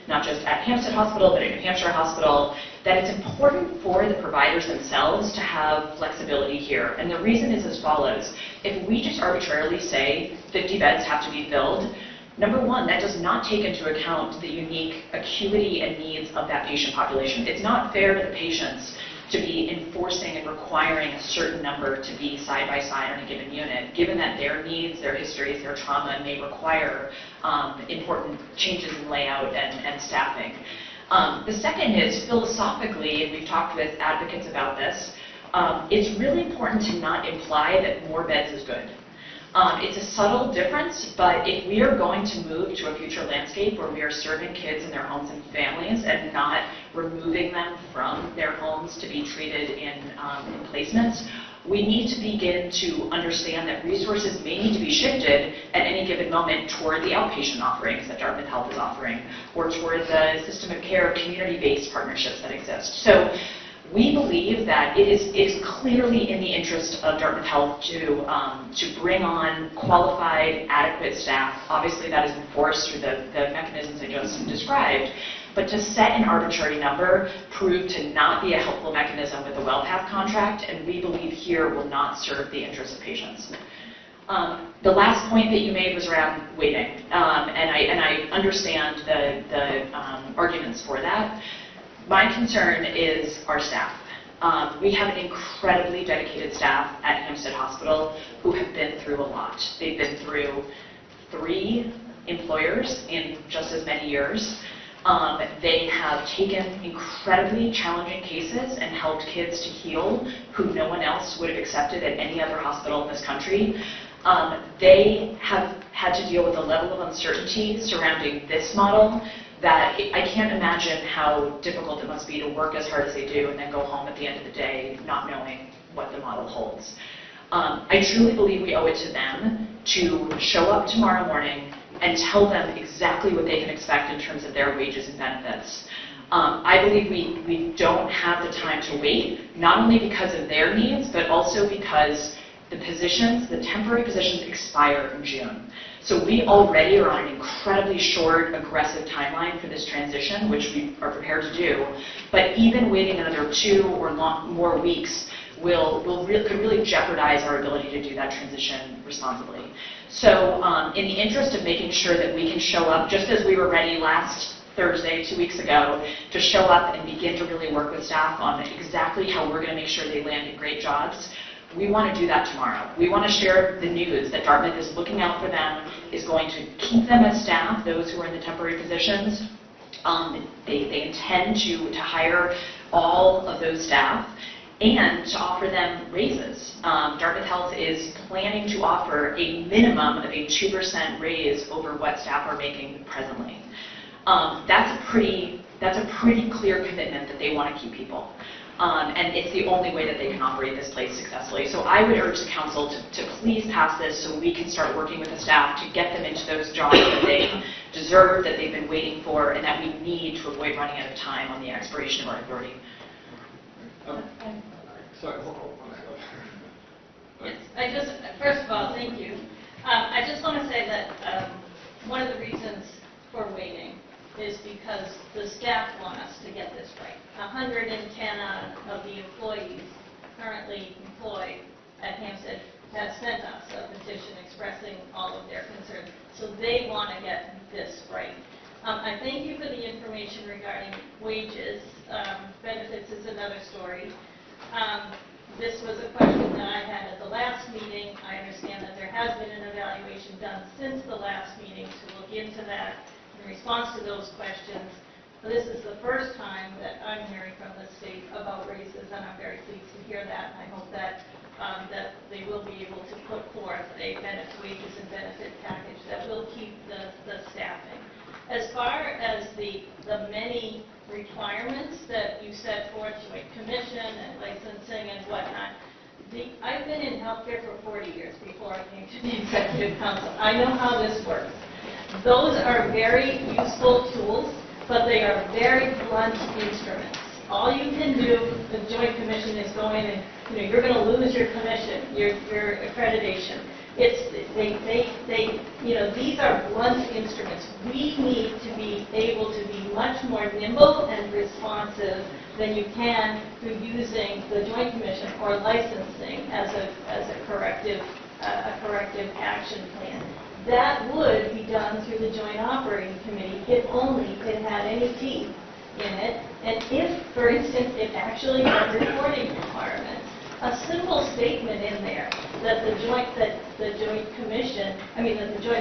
Hampstead Hospital, but at New Hampshire Hospital, that it's important for the providers themselves to have flexibility here. And the reason is as follows. If we just arbitrarily say 50 beds have to be filled, number one, that does not take into account the unique acuity and needs of that patient population. It's not fair to the patients to be enforcing and requiring a certain number to be side by side on a given unit, given that their needs, their histories, their trauma may require important changes in layout and staffing. The second is philosophically, and we've talked with advocates about this, it's really important to not imply that more beds is good. It's a subtle difference, but if we are going to move to a future landscape where we are serving kids in their homes and families and not removing them from their homes to be treated in placements, we need to begin to understand that resources may need to be shifted at any given moment toward the outpatient offerings that Dartmouth Health is offering, or toward the system of care community-based partnerships that exist. So we believe that it is clearly in the interest of Dartmouth Health to bring on qualified, adequate staff. Obviously, that is enforced through the mechanisms I just described. But to set an arbitrary number proved to not be a helpful mechanism with the WellPath contract, and we believe here will not serve the interests of patients. The last point that you made was around waiting, and I understand the arguments for that. My concern is our staff. We have an incredibly dedicated staff at Hampstead Hospital who have been through a lot. They've been through 3 employers in just as many years. They have taken incredibly challenging cases and helped kids to heal who no one else would have accepted at any other hospital in this country. They have had to deal with a level of uncertainty surrounding this model that I can't imagine how difficult it must be to work as hard as they do and then go home at the end of the day not knowing what the model holds. I truly believe we owe it to them to show up tomorrow morning and tell them exactly what they can expect in terms of their wages and benefits. I believe we don't have the time to wait, not only because of their needs, but also because the positions, the temporary positions, expire in June. So we already are on an incredibly short, aggressive timeline for this transition, which we are prepared to do. But even waiting another 2 or more weeks could really jeopardize our ability to do that transition responsibly. So in the interest of making sure that we can show up, just as we were ready last Thursday, 2 weeks ago, to show up and begin to really work with staff on exactly how we're going to make sure they land in great jobs, we want to do that tomorrow. We want to share the news that Dartmouth is looking out for them, is going to keep them as staff, those who are in the temporary positions. They intend to hire all of those staff and to offer them raises. Dartmouth Health is planning to offer a minimum of a 2% raise over what staff are making presently. That's a pretty clear commitment that they want to keep people. And it's the only way that they can operate this place successfully. So I would urge the council to please pass this so we can start working with the staff to get them into those jobs that they deserve, that they've been waiting for, and that we need to avoid running out of time on the expiration of our authority. Sorry. Yes, first of all, thank you. I just want to say that one of the reasons for waiting is because the staff want us to get this right. 110 of the employees currently employed at Hampstead have sent us a petition expressing all of their concerns. So they want to get this right. I thank you for the information regarding wages. Benefits is another story. This was a question that I had at the last meeting. I understand that there has been an evaluation done since the last meeting to look into that in response to those questions. This is the first time that I'm hearing from the state about raises, and I'm very pleased to hear that. I hope that that they will be able to put forth a wages and benefit package that will keep the staffing. As far as the many requirements that you set forth, joint commission and licensing and whatnot, I've been in healthcare for 40 years before I came to the Executive Council. I know how this works. Those are very useful tools, but they are very blunt instruments. All you can do, the Joint Commission is going and, you're going to lose your commission, your accreditation. These are blunt instruments. We need to be able to be much more nimble and responsive than you can through using the Joint Commission or licensing as a corrective action plan. That would be done through the Joint Operating Committee if only it had any teeth in it, and if, for instance, it actually had reporting requirements. A simple statement in there that the Joint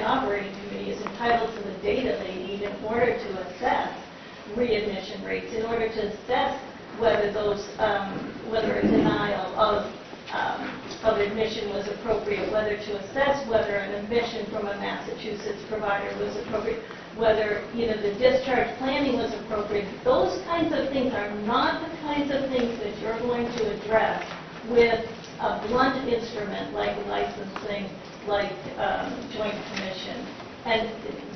Operating Committee is entitled to the data they need in order to assess readmission rates, in order to assess whether whether a denial of admission was appropriate, whether to assess whether an admission from a Massachusetts provider was appropriate, whether the discharge planning was appropriate. Those kinds of things are not the kinds of things that you're going to address with a blunt instrument like licensing, like Joint Commission. And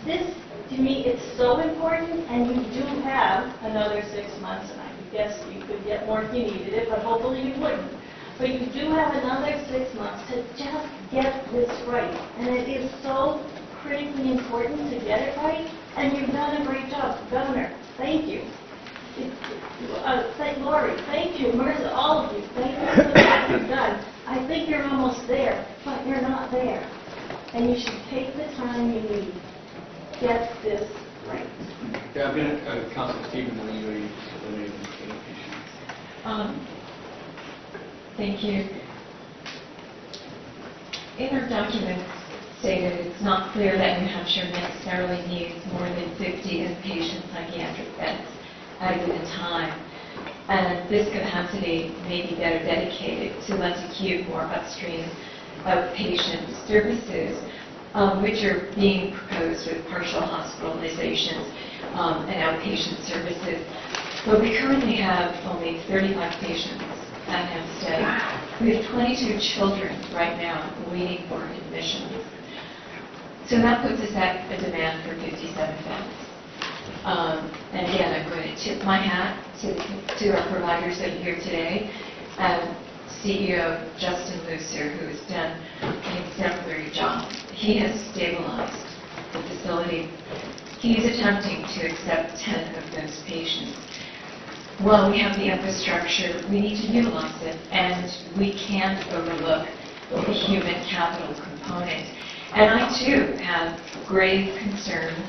this, to me, it's so important, and you do have another 6 months, and I guess you could get more if you needed it, but hopefully you wouldn't. But you do have another 6 months to just get this right. And it is so critically important to get it right, and you've done a great job. Governor, thank you. Lori, thank you. Marissa, all of you, thank you for the work you've done. I think you're almost there, but you're not there. And you should take the time you need. Get this right. Yeah, I'm going to Councilor Stevens and then you. Thank you. In our documents stated it's not clear that New Hampshire necessarily needs more than 50 inpatient psychiatric beds at a given time. And this capacity may be better dedicated to less acute, more upstream outpatient services, which are being proposed with partial hospitalizations and outpatient services. But we currently have only 35 patients at Hempstead. We have 22 children right now waiting for admission. So that puts us at a demand for 57 beds. And again, I'm going to tip my hat to our providers that are here today. CEO Justin Lucer, who has done an exemplary job. He has stabilized the facility. He's attempting to accept 10 of those patients. While we have the infrastructure, we need to utilize it, and we can't overlook the human capital component. And I, too, have grave concerns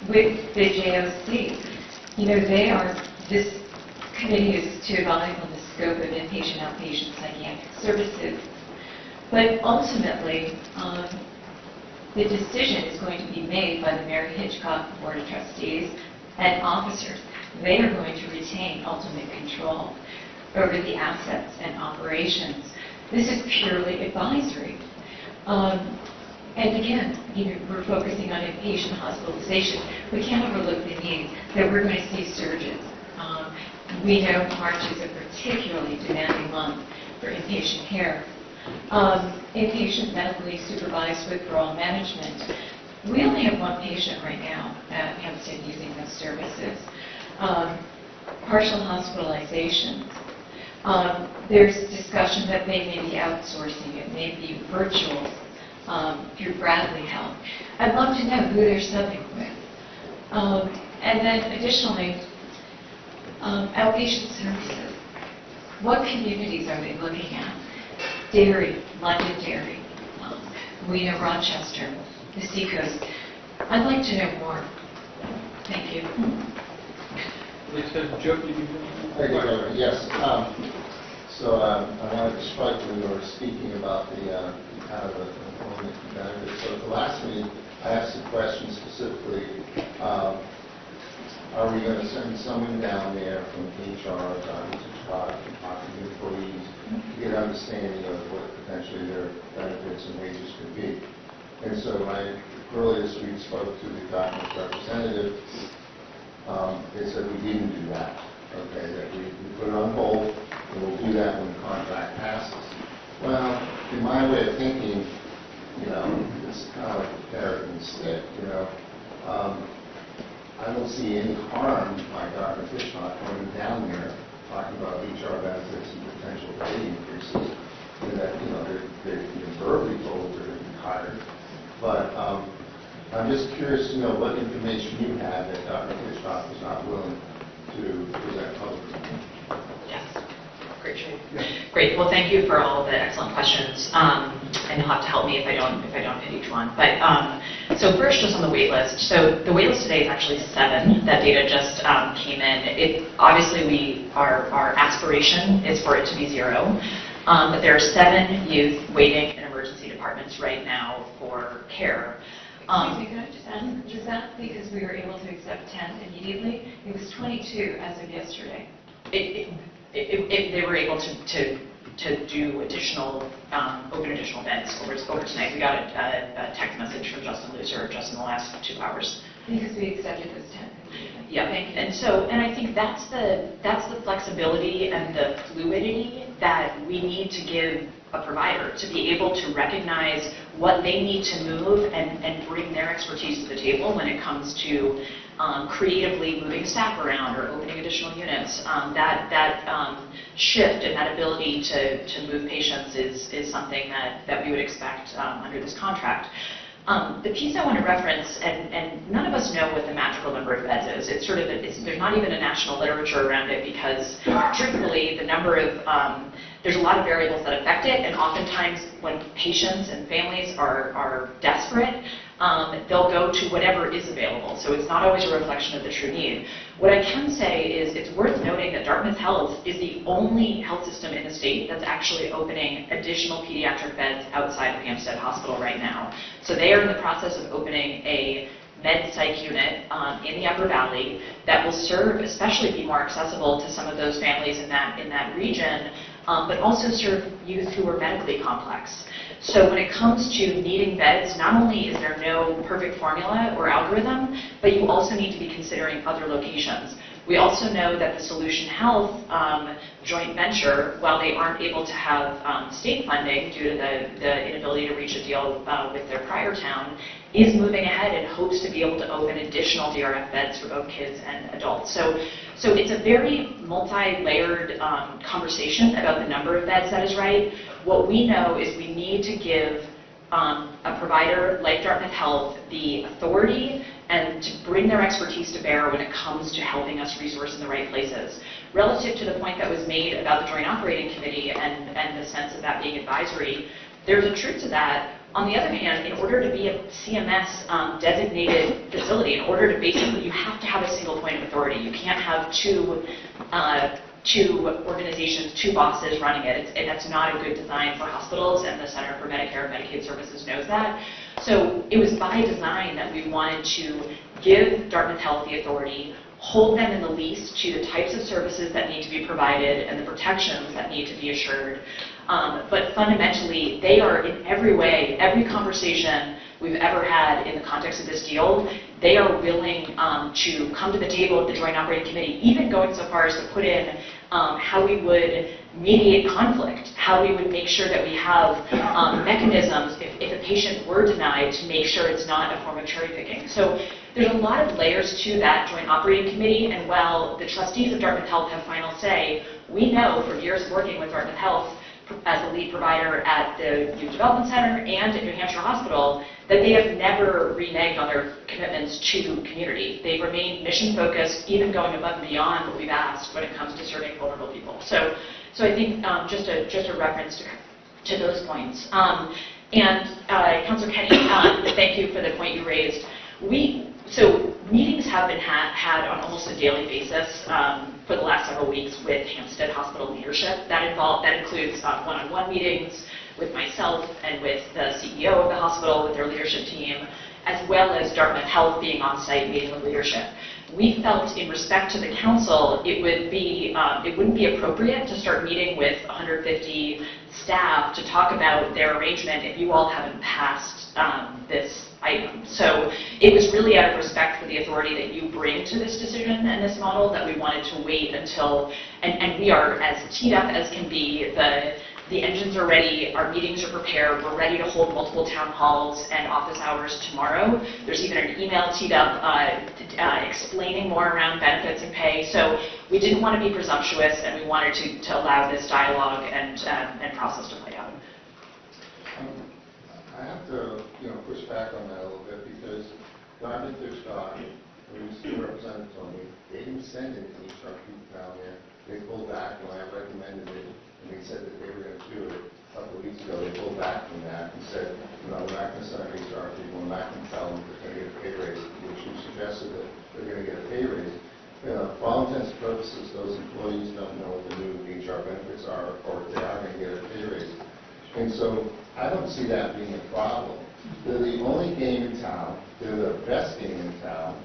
with the JOC. This committee is to advise on the scope of inpatient, outpatient psychiatric services. But ultimately, the decision is going to be made by the Mary Hitchcock Board of Trustees and officers. They are going to retain ultimate control over the assets and operations. This is purely advisory. And again, we're focusing on inpatient hospitalization. We can't overlook the need that we're going to see surges. We know March is a particularly demanding month for inpatient care. Inpatient medically supervised withdrawal management. We only have one patient right now at Hempstead using those services. Partial hospitalizations. There's discussion that they may be outsourcing. It may be virtual through Bradley Health. I'd love to know who they're subbing with. And then additionally, outpatient services. What communities are they looking at? Derry, Londonderry, we know Rochester, the Seacoast. I'd like to know more. Thank you. Joe, Thank you, Governor. Yes. So I wanted to strike when you were speaking about the kind of the employment benefits. So at the last meeting, I asked a question specifically, are we going to send someone down there from HR, Dr. Hitchcock, and talk to the employees to get an understanding of what potentially their benefits and wages could be? And so when I earlier this week spoke to the Dartmouth representative, they said we didn't do that, okay, that we put it on hold, and we'll do that when the contract passes. Well, in my way of thinking, it's kind of like a carrot and stick, I don't see any harm by Dr. Fishbach coming down there, talking about HR benefits and potential pay increases, and that, they're verbally told they're going to be hired. But I'm just curious to know what information you have that Dr. Fishbach was not willing to present publicly. Yes. Great, Shane. Great. Well, thank you for all the excellent questions. And you'll have to help me if I don't hit each one. But so first, just on the wait list. So the wait list today is actually 7. That data just came in. Obviously, our aspiration is for it to be 0. But there are 7 youth waiting in emergency departments right now for care. Excuse me, can I just ask, is that because we were able to accept 10 immediately? It was 22 as of yesterday. They were able to do additional, open additional beds over tonight. We got a text message from Justin Loser just in the last 2 hours. Because we accepted those 10 immediately. Yeah, and I think that's the flexibility and the fluidity that we need to give a provider to be able to recognize what they need to move and bring their expertise to the table when it comes to creatively moving staff around or opening additional units. That shift and that ability to move patients is something that we would expect under this contract. The piece I want to reference, and none of us know what the magical number of beds is. There's not even a national literature around it because, truthfully, the number of there's a lot of variables that affect it, and oftentimes when patients and families are desperate, they'll go to whatever is available. So it's not always a reflection of the true need. What I can say is it's worth noting that Dartmouth Health is the only health system in the state that's actually opening additional pediatric beds outside of Hampstead Hospital right now. So they are in the process of opening a med psych unit in the Upper Valley that will serve, especially be more accessible to some of those families in that region, but also serve youth who are medically complex. So when it comes to needing beds, not only is there no perfect formula or algorithm, but you also need to be considering other locations. We also know that the Solution Health joint venture, while they aren't able to have state funding due to the inability to reach a deal with their prior town, is moving ahead and hopes to be able to open additional DRF beds for both kids and adults. So it's a very multi-layered conversation about the number of beds that is right. What we know is we need to give a provider like Dartmouth Health the authority and to bring their expertise to bear when it comes to helping us resource in the right places. Relative to the point that was made about the Joint Operating Committee and the sense of that being advisory, there's a truth to that. On the other hand, in order to be a CMS designated facility, in order to basically, you have to have a single point of authority. You can't have two organizations, 2 bosses running it. And that's not a good design for hospitals, and the Center for Medicare and Medicaid Services knows that. So it was by design that we wanted to give Dartmouth Health the authority, hold them in the lease to the types of services that need to be provided and the protections that need to be assured. But fundamentally, they are in every way, every conversation we've ever had in the context of this deal, they are willing to come to the table at the Joint Operating Committee, even going so far as to put in how we would mediate conflict, how we would make sure that we have mechanisms if a patient were denied to make sure it's not a form of cherry picking. So there's a lot of layers to that Joint Operating Committee, and while the trustees of Dartmouth Health have final say, we know from years of working with Dartmouth Health as the lead provider at the Youth Development Center and at New Hampshire Hospital, that they have never reneged on their commitments to community. They've remained mission-focused, even going above and beyond what we've asked when it comes to serving vulnerable people. So I think just a reference to those points. Councilor Kenny, thank you for the point you raised. So meetings have been had on almost a daily basis for the last several weeks with Hampstead Hospital leadership. That includes one-on-one meetings with myself and with the CEO of the hospital, with their leadership team, as well as Dartmouth Health being on site meeting with leadership. We felt, in respect to the council, it wouldn't be appropriate to start meeting with 150 staff to talk about their arrangement if you all haven't passed this item. So it was really out of respect for the authority that you bring to this decision and this model that we wanted to wait until, and we are as teed up as can be. The engines are ready, our meetings are prepared, we're ready to hold multiple town halls and office hours tomorrow. There's even an email teed up explaining more around benefits and pay. So we didn't want to be presumptuous, and we wanted to allow this dialogue and process to play out. I have to, push back on that a little bit because Dartmouth Hitchcock, who's the representative, told me they didn't send it to HR people down there. They pulled back when I recommended it, and they said that they were going to do it a couple of weeks ago. They pulled back from that and said, we're not going to send our HR people, we're not going to tell them they're going to get a pay raise, which you suggested that they're going to get a pay raise. For all intents and purposes, those employees don't know what the new HR benefits are, or if they are going to get a pay raise. And so I don't see that being a problem. They're the only game in town. They're the best game in town.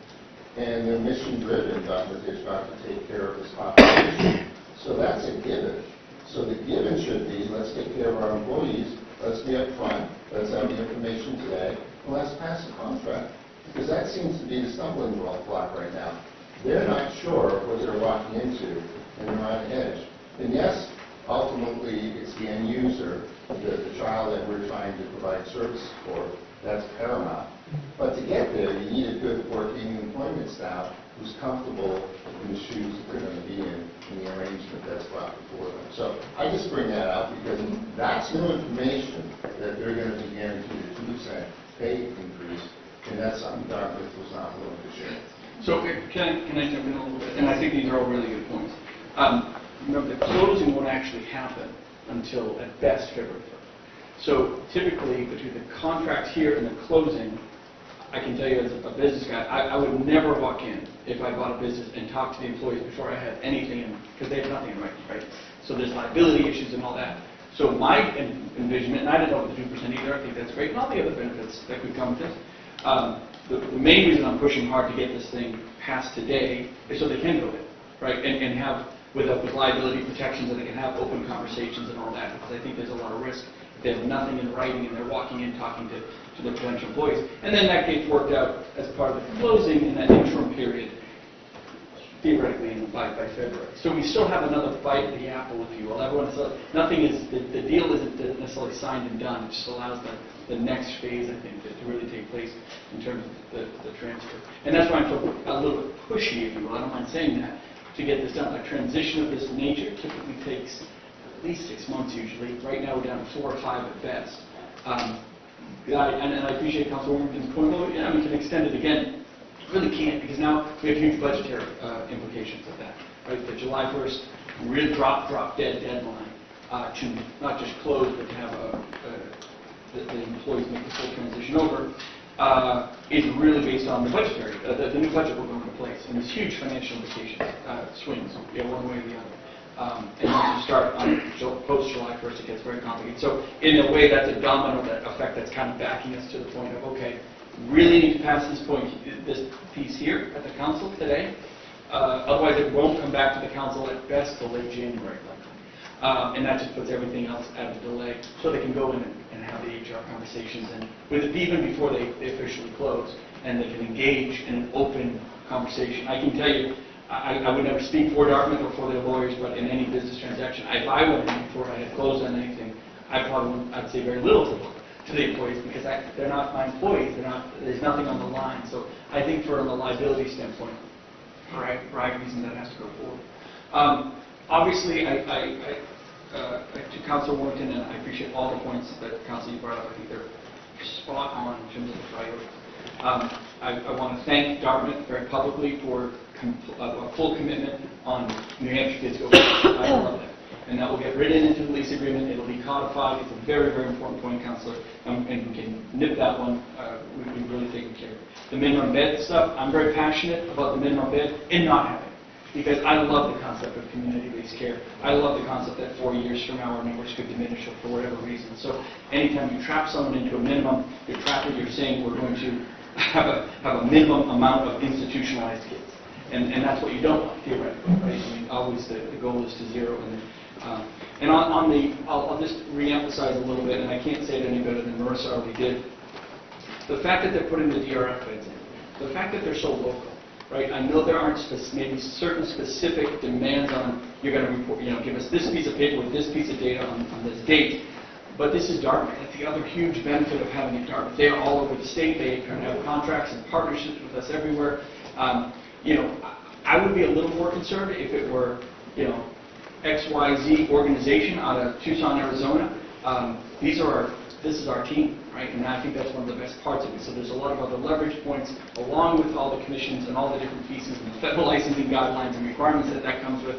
And they're mission-driven, Dr. Hitchcock, to take care of this population. So that's a given. So the given should be, let's take care of our employees, let's be up front, let's have the information today, and let's pass the contract. Because that seems to be the stumbling block right now. They're not sure what they're walking into, and they're on edge. And yes, ultimately, it's the end user, the child that we're trying to provide services for, that's paramount. But to get there, you need a good working employment staff who's comfortable in the shoes that they're going to be in the arrangement that's brought before them. So I just bring that out because that's new information that they're going to be guaranteed a 2% pay increase, and that's something Dartmouth was not willing to share. So can I jump in a little bit? And I think these are all really good points. Remember, the closing won't actually happen until, at best, February 1st. So typically, between the contract here and the closing, I can tell you as a business guy, I would never walk in if I bought a business and talk to the employees before I had anything in, because they have nothing in writing, right? So there's liability issues and all that. So my envisionment, and I didn't know the 2% either, I think that's great, and all the other benefits that could come with it. The main reason I'm pushing hard to get this thing passed today is so they can go in, right? And have, with liability protections, and they can have open conversations and all that, because I think there's a lot of risk. They have nothing in writing, and they're walking in talking to the potential employees. And then that gets worked out as part of the closing in that interim period, theoretically by February. So we still have another bite of the apple, if you will. Nothing is, the deal isn't necessarily signed and done. It just allows the next phase, I think, to really take place in terms of the transfer. And that's why I'm so a little bit pushy, if you will. I don't mind saying that, to get this done. A transition of this nature typically takes at least 6 months usually. Right now we're down to 4 or 5 at best. And I appreciate Councilwoman's point. Well, we can extend it again. Really can't, because now we have huge budgetary implications of that. Right, the July 1st real drop dead deadline to not just close, but to have the employees make the full transition over is really based on the budgetary, the new budget will go into place, and there's huge financial implications, swings, one way or the other. And once you start on post-July 1st, it gets very complicated. So in a way, that's a domino effect that's kind of backing us to the point of, okay, really need to pass this piece here at the council today. Otherwise, it won't come back to the council at best till late January. And that just puts everything else at a delay, so they can go in and have the HR conversations, and even before they officially close, and they can engage in an open conversation. I can tell you, I would never speak for Dartmouth or for their lawyers, but in any business transaction, if I went in before I had closed on anything, I'd say very little to the employees, because they're not my employees. There's nothing on the line. So I think from a liability standpoint, for a reason, that has to go forward. Obviously, to Councilor Warrington, and I appreciate all the points that Councilor you brought up. I think they're spot on in terms of the priority. I want to thank Dartmouth very publicly for a full commitment on New Hampshire Kids Go. I love that. And that will get written into the lease agreement. It'll be codified. It's a very, very important point, Councilor. And we can nip that one. We've really taken care of it. The minimum bed stuff, I'm very passionate about the minimum bed and not having it. Because I love the concept of community-based care. I love the concept that 4 years from now our numbers could diminish for whatever reason. So anytime you trap someone into a minimum, you're saying we're going to have a minimum amount of institutionalized kids. And that's what you don't want, theoretically, right? I mean, always the goal is to zero, And on the, I'll just reemphasize a little bit, and I can't say it any better than Marissa already did. The fact that they're putting the DRF beds in, the fact that they're so local, right? I know there aren't maybe certain specific demands on, you're going to report, give us this piece of paper with this piece of data on this date. But this is Dartmouth. That's the other huge benefit of having it Dartmouth. They are all over the state. They kind of have contracts and partnerships with us everywhere. I would be a little more concerned if it were, XYZ organization out of Tucson, Arizona. This is our team, right? And I think that's one of the best parts of it. So there's a lot of other leverage points, along with all the commissions and all the different pieces and the federal licensing guidelines and requirements that comes with,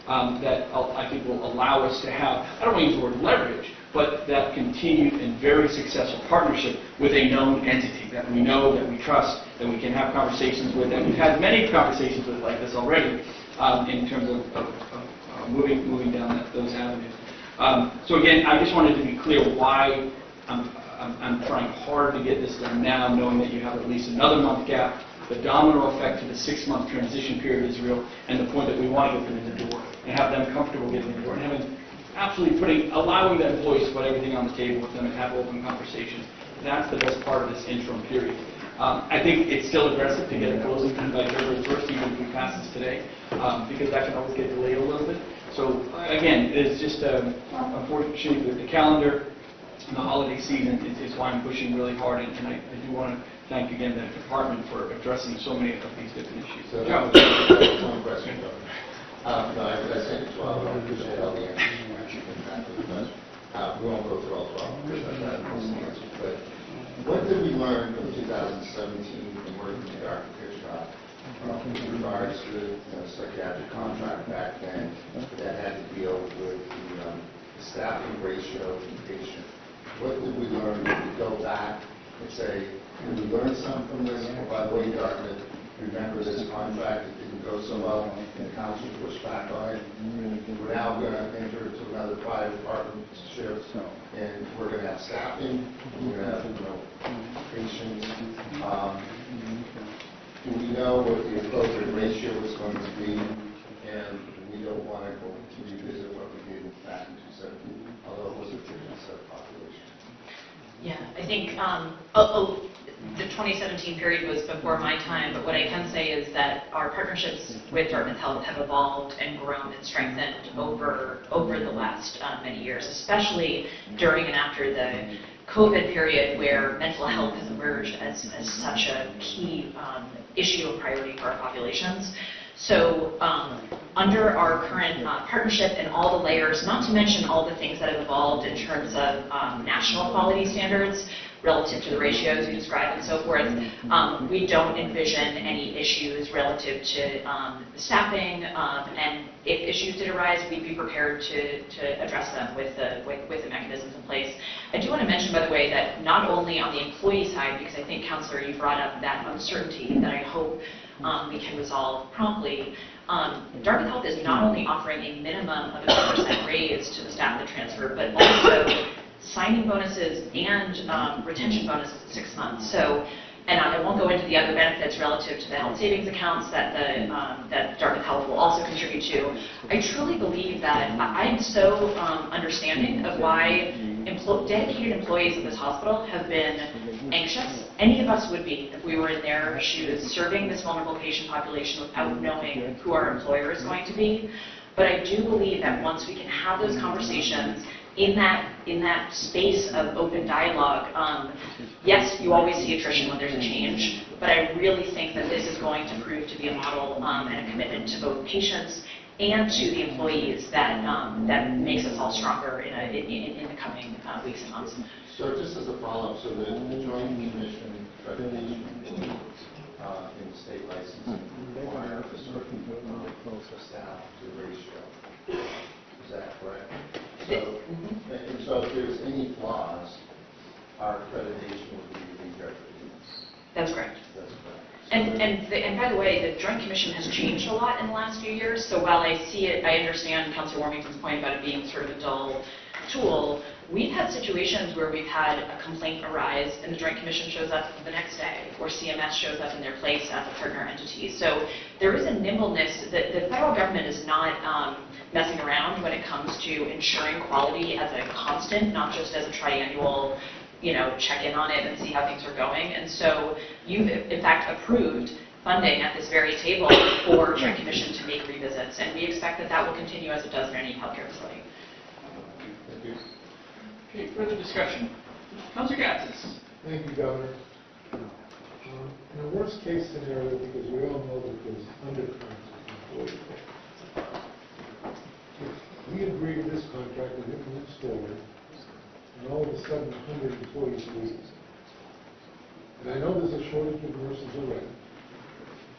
that I think will allow us to have, I don't want to use the word leverage, but that continued and very successful partnership with a known entity that we know, that we trust, that we can have conversations with, and we've had many conversations with like this already in terms of moving down those avenues. So again, I just wanted to be clear why I'm trying hard to get this done now, knowing that you have at least another month gap. The domino effect to the 6-month transition period is real, and the point that we want to get them in the door and have them comfortable getting in the door and having absolutely allowing the employees to put everything on the table with them and have open conversations. That's the best part of this interim period. I think it's still aggressive to get a closing time by February 1st, even if we pass this today, because that can always get delayed a little bit. So again, it's just unfortunately the calendar and the holiday season is why I'm pushing really hard, and I do want to thank again the department for addressing so many of these different issues. So Joe. that's one question, Governor. No, I said 12, I appreciate all the answers. We won't go through all 12 because I've had most of the answers. But what did we learn from 2017 from working with Dr. Hitchcock in regards to the psychiatric contract back then that had to deal with the staffing ratio to the patient? What did we learn? Did we go back and say, did we learn something from this? Or by the way, Dartmouth, remember this contract, it didn't go so well, and the council pushed back on it. We're now going to enter into another private partnership, and we're going to have staffing, we're going to have patients. Do we know what the appropriate ratio is going to be? And we don't want to go to revisit what we did back in 2017, although it was a 50% population. Yeah, I think the 2017 period was before my time, but what I can say is that our partnerships with Dartmouth Health have evolved and grown and strengthened over the last many years, especially during and after the COVID period, where mental health has emerged as such a key issue and priority for our populations. So under our current partnership and all the layers, not to mention all the things that have evolved in terms of national quality standards relative to the ratios you described and so forth, we don't envision any issues relative to staffing, and if issues did arise, we'd be prepared to address them with the mechanisms in place. I do want to mention, by the way, that not only on the employee side, because I think, Councillor, you brought up that uncertainty that I hope we can resolve promptly. Dartmouth Health is not only offering a minimum of a 10% raise to the staff that transfer, but also signing bonuses and retention bonuses at 6 months. So, and I won't go into the other benefits relative to the health savings accounts that that Dartmouth Health will also contribute to. I truly believe that I'm so understanding of why dedicated employees of this hospital have been anxious. Any of us would be if we were in their shoes serving this vulnerable patient population without knowing who our employer is going to be. But I do believe that once we can have those conversations in that space of open dialogue, yes, you always see attrition when there's a change, but I really think that this is going to prove to be a model and a commitment to both patients and to the employees that makes us all stronger in the coming weeks and months. So just as a follow-up, so the Joint Commission accreditation in state licensing require a certain staff to the ratio. Is that correct? So if there's any flaws, our accreditation would be rejected. That's correct. That's correct. And by the way, the Joint Commission has changed a lot in the last few years. So while I see it, I understand Councilor Warmington's point about it being sort of a dull tool. We've had situations where we've had a complaint arise and the Joint Commission shows up the next day, or CMS shows up in their place as a partner entity. So there is a nimbleness that the federal government is not messing around when it comes to ensuring quality as a constant, not just as a triannual, check in on it and see how things are going. And so you've in fact approved funding at this very table for Joint Commission to make revisits, and we expect that that will continue as it does in any healthcare facility. Thank you. Okay, further discussion. Councilor Gatsas. Thank you, Governor. In a worst-case scenario, because we all know that there's undercurrents with employee pay, if we agree to this contract and it moves forward, and all of a sudden 100 employees leave, and I know there's a shortage of nurses already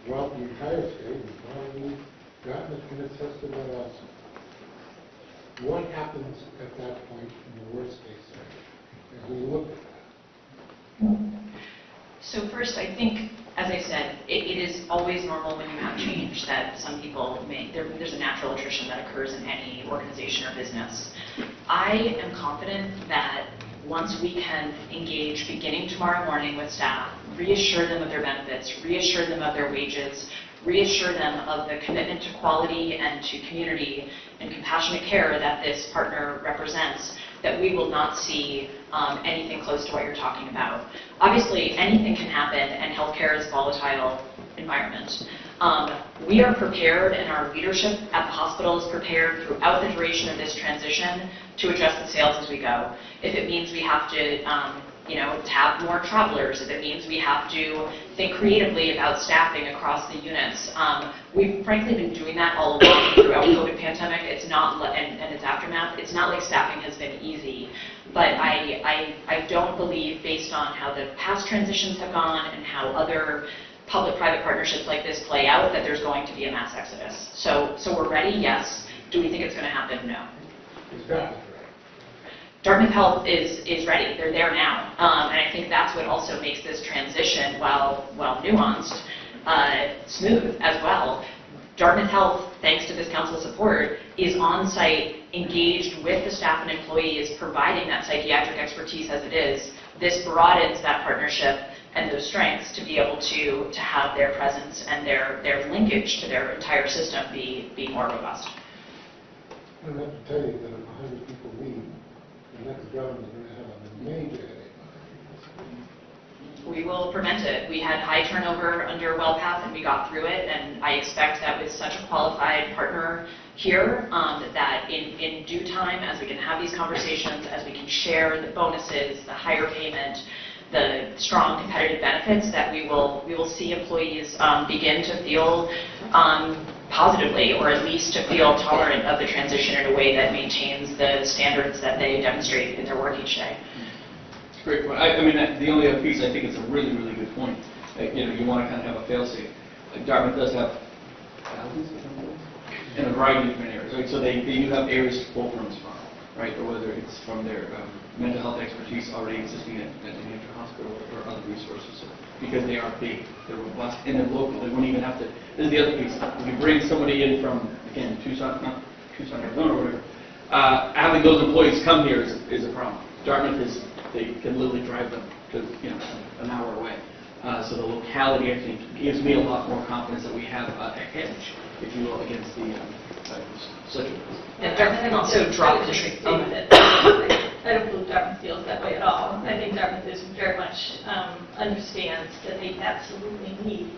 throughout the entire state, and probably Dartmouth can attest to that also. What happens at that point in the worst-case scenario as we look at that? So first, I think, as I said, it is always normal when you have change that some people there's a natural attrition that occurs in any organization or business. I am confident that once we can engage beginning tomorrow morning with staff, reassure them of their benefits, reassure them of their wages, reassure them of the commitment to quality and to community and compassionate care that this partner represents, that we will not see anything close to what you're talking about. Obviously, anything can happen, and healthcare is a volatile environment. We are prepared, and our leadership at the hospital is prepared throughout the duration of this transition to adjust the sales as we go. If it means we have to have more travelers, if it means we have to think creatively about staffing across the units. We've frankly been doing that all along throughout the COVID pandemic. It's not, and its aftermath, it's not like staffing has been easy. But I don't believe, based on how the past transitions have gone and how other public-private partnerships like this play out, that there's going to be a mass exodus. So we're ready, yes. Do we think it's going to happen? No. Dartmouth Health is ready. They're there now. And I think that's what also makes this transition, while nuanced, smooth as well. Dartmouth Health, thanks to this council support, is on-site, engaged with the staff and employees, providing that psychiatric expertise as it is. This broadens that partnership and those strengths to be able to have their presence and their linkage to their entire system be more robust. I don't have to tell you that if 100 people leave, the next government is going to have a major headache. We will prevent it. We had high turnover under WellPath, and we got through it, and I expect that with such a qualified partner here, that in due time, as we can have these conversations, as we can share the bonuses, the higher payment, the strong competitive benefits, that we will see employees begin to feel positively, or at least to feel tolerant of the transition in a way that maintains the standards that they demonstrate in their work each day. Great point. I mean, the only other piece, I think it's a really, really good point. You want to kind of have a fail-safe. Dartmouth does have thousands of employees in a variety of different areas, right? So they do have areas to pull from, right? Or whether it's from their mental health expertise already existing at New Hampshire Hospital or other resources, because they are big, they're robust, and they're local. They won't even have to. This is the other piece. If you bring somebody in from, again, Tucson, Arizona, or whatever, having those employees come here is a problem. Dartmouth they can literally drive them to an hour away. So the locality, I think, gives me a lot more confidence that we have a hedge, if you will, against the such a. And Dartmouth can also drop the tree. I don't believe Dartmouth feels that way at all. I think Dartmouth is very much understands that they absolutely need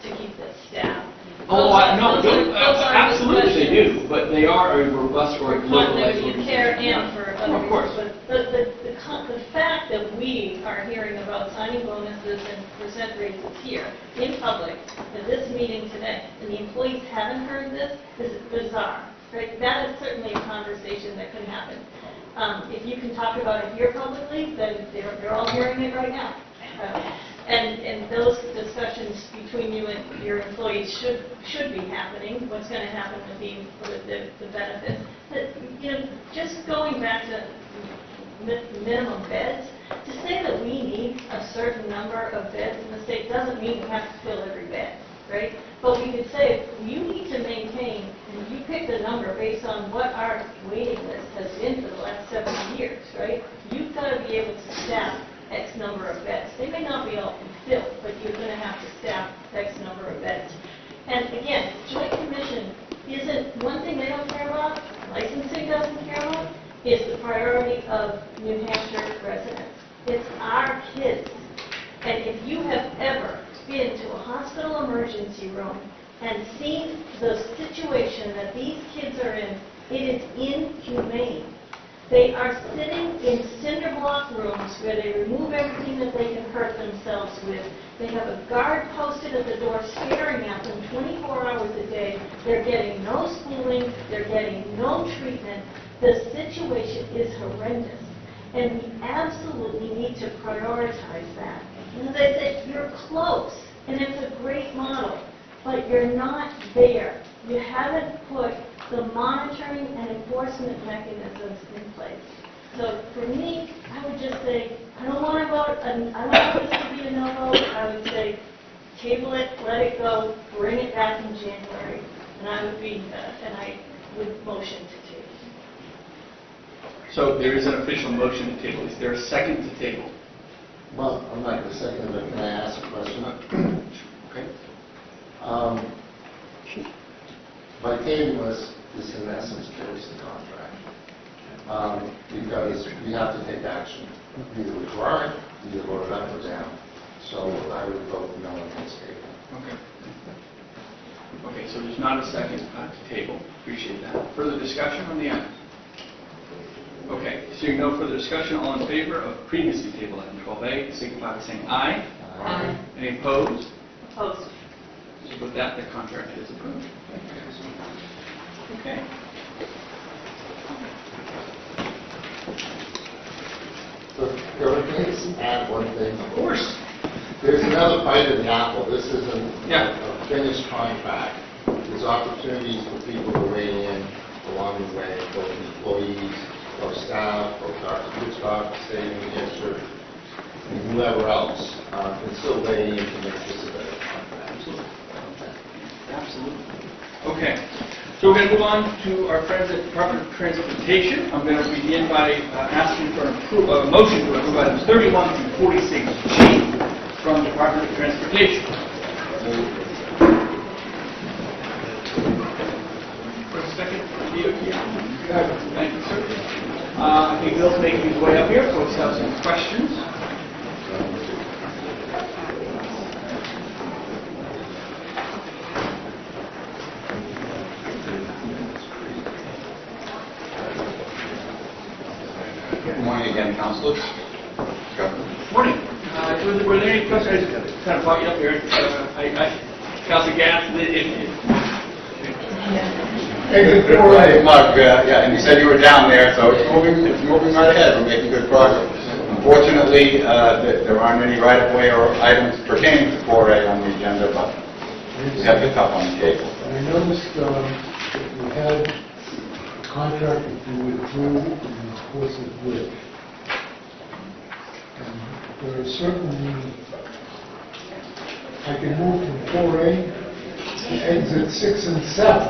to keep this staff. Absolutely they do, but they are a robust or a localized organization. Care and for other of course. The fact that we are hearing about signing bonuses and percent raises here in public at this meeting today, and the employees haven't heard this is bizarre. Right? That is certainly a conversation that could happen. If you can talk about it here publicly, then they're all hearing it right now. And those discussions between you and your employees should be happening. What's going to happen with the benefits? Just going back to minimum beds, to say that we need a certain number of beds in the state doesn't mean we have to fill every bed, right? But we could say you need to maintain, and you pick the number based on what our waiting list has been for the last 7 years, right? be able to staff X number of beds. They may not be all filled, but you're going to have to staff X number of beds. And again, Joint Commission isn't, one thing they don't care about, licensing doesn't care about, is the priority of New Hampshire residents. It's our kids. And if you have ever been to a hospital emergency room and seen the situation that these kids are in, it is inhumane. They are sitting in cinder block rooms where they remove everything that they can hurt themselves with. They have a guard posted at the door staring at them 24 hours a day. They're getting no schooling. They're getting no treatment. The situation is horrendous. And we absolutely need to prioritize that. And as I said, you're close, and it's a great model, but you're not there. You haven't put the monitoring and enforcement mechanisms in place. So for me, I would just say, I don't want to vote, I don't want this to be a no vote. I would say, table it, let it go, bring it back in January, and I would motion to table. So there is an official motion to table. Is there a second to table? Well, I'm not going to second it, can I ask a question? Okay. By tabling this in essence kills the contract. Because we have to take action. Either withdraw it, either vote it up or down. So I would vote no on this table. Okay. Okay, so there's not a second to table. Appreciate that. Further discussion on the item? Okay, seeing no further discussion, all in favor of previously tabled item 12A, signify by saying aye. Aye. Any opposed? Opposed. So with that, the contract is approved. Okay. So, can I just add one thing? Of course. There's another bite of the apple. This isn't Yeah. a finished contract. There's opportunities for people to weigh in along the way, both employees, or staff, or Dr. Hitchcock, the state of New Hampshire, and whoever else can still weigh in to make this a better contract. Absolutely. Absolutely. Okay. So we're going to move on to our friends at Department of Transportation. I'm going to begin by asking for a motion to approve items 31 through 46G from the Department of Transportation. For a second, DOT. Thank you, sir. I think Bill's making his way up here. Folks have some questions. Good morning again, councilors. Morning. Were there any questions? I just kind of brought you up here. Councilor Gass, Right, Mark, yeah, and you said you were down there, so it's moving right ahead. We're making good progress. Unfortunately, there aren't any right-of-way or items pertaining to 4A on the agenda, but we have the cup on the table. I noticed that we had a contract that you withdrew in the course of which, and there are certain, I can move from 4A to exit 6 and 7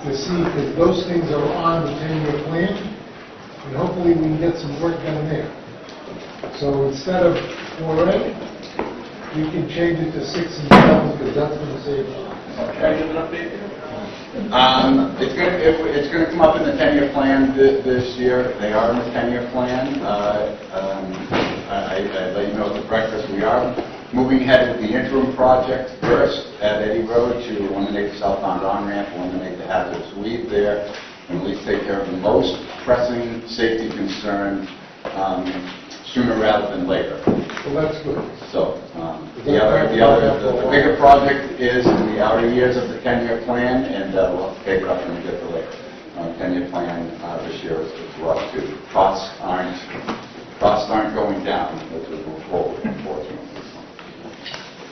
to see if those things are on the 10-year plan, and hopefully we can get some work done there. So instead of 4A, we can change it to 6 and 7 because that's going to save us. Can I give an update there? It's going to come up in the 10-year plan this year. They are in the 10-year plan. I let you know at the breakfast we are moving ahead with the interim project first at Eddy Road to eliminate the southbound on-ramp, eliminate the hazardous weed there, and at least take care of the most pressing safety concern sooner rather than later. Well, that's good. So the bigger project is in the outer years of the 10-year plan, and we'll have to take it up when we get the later 10-year plan this year as well too. Costs aren't going down as we move forward, unfortunately.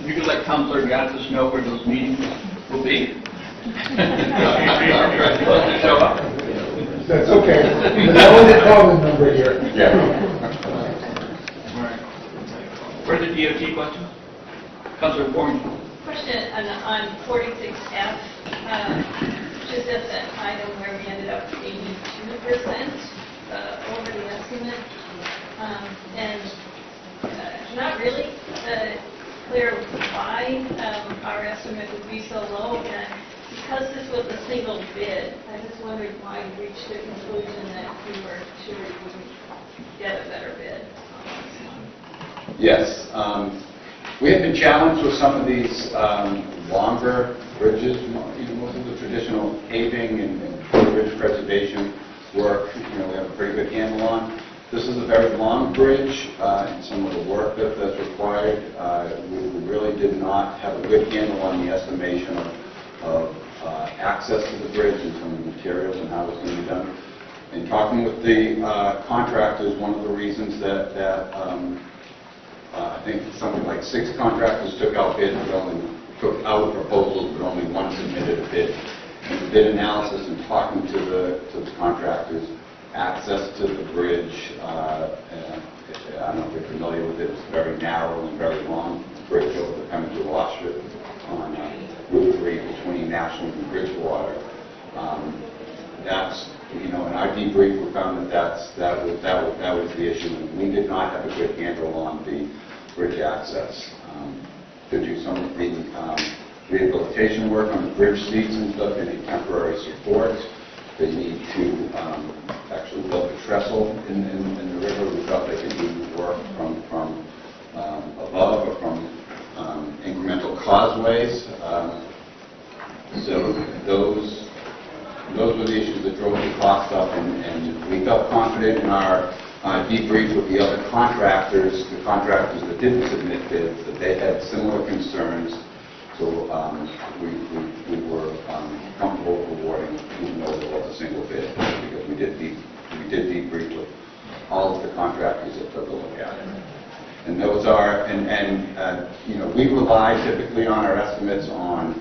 You could let Councilor Gattis know where those meetings will be. Show up. That's okay. That was the common number here. Yeah. Further DOT questions? Councilor Warren. Question on 46F, just as an item where we ended up 82%. over the estimate, and not really clear why our estimate would be so low, and because this was a single bid, I just wondered why you reached the conclusion that you were to get a better bid on this one. Yes. We have been challenged with some of these longer bridges, most of the traditional paving and bridge preservation work, we have a pretty good handle on. This is a very long bridge, and some of the work that's required, we really did not have a good handle on the estimation of access to the bridge and some of the materials and how it's going to be done. In talking with the contractors, one of the reasons that I think something like 6 contractors took out bids, but only took out proposals, but only one submitted a bid. And the bid analysis and talking to the contractors, access to the bridge, I don't know if you're familiar with it, it's a very narrow and very long bridge over the Pemmican Wash Strip on Route 3 between National and Bridgewater. That's, in our debrief, we found that was the issue, and we did not have a good handle on the bridge access. To do some of the rehabilitation work on the bridge seats and stuff, they need temporary support. They need to actually build a trestle in the river. We thought they could do work from above or from incremental causeways. So those were the issues that drove the cost up, and we felt confident in our debrief with the other contractors, the contractors that didn't submit bids, that they had similar concerns. So we were comfortable awarding, even though there was a single bid, because we did debrief with all of the contractors that took a look at it. And those are, we rely typically on our estimates on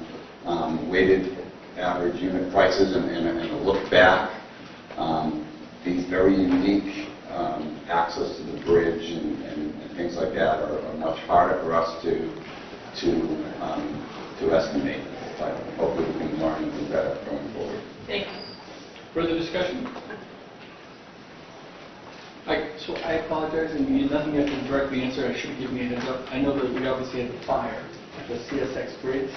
weighted average unit prices and a look back. These very unique access to the bridge and things like that are much harder for us to estimate. But hopefully we can learn and do better going forward. Thank you. Further discussion? So I apologize, and nothing you have to directly answer. I should give me a heads up. I know that we obviously had the fire at the CSX bridge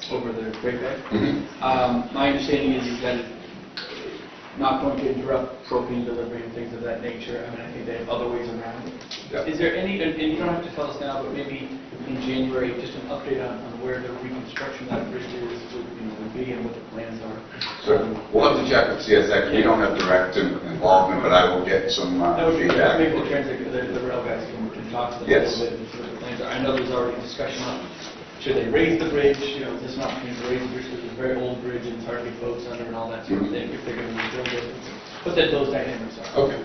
over the Great Bay. Mm-hmm. My understanding is that it's not going to interrupt propane delivery and things of that nature. I mean, I think they have other ways around it. Yeah. Is there any, and you don't have to tell us now, but maybe in January, just an update on where the reconstruction of that bridge would be and what the plans are? So we'll have to check with CSX. We don't have direct involvement, but I will get some feedback. Maybe the rail guys can talk to them Yes. a little bit and see what the plans are. I know there's already discussion on should they raise the bridge, is this an opportunity to raise the bridge, because it's a very old bridge and it's hard to get boats under and all that sort of thing, if they're going to rebuild it. But then those dynamics are. Okay.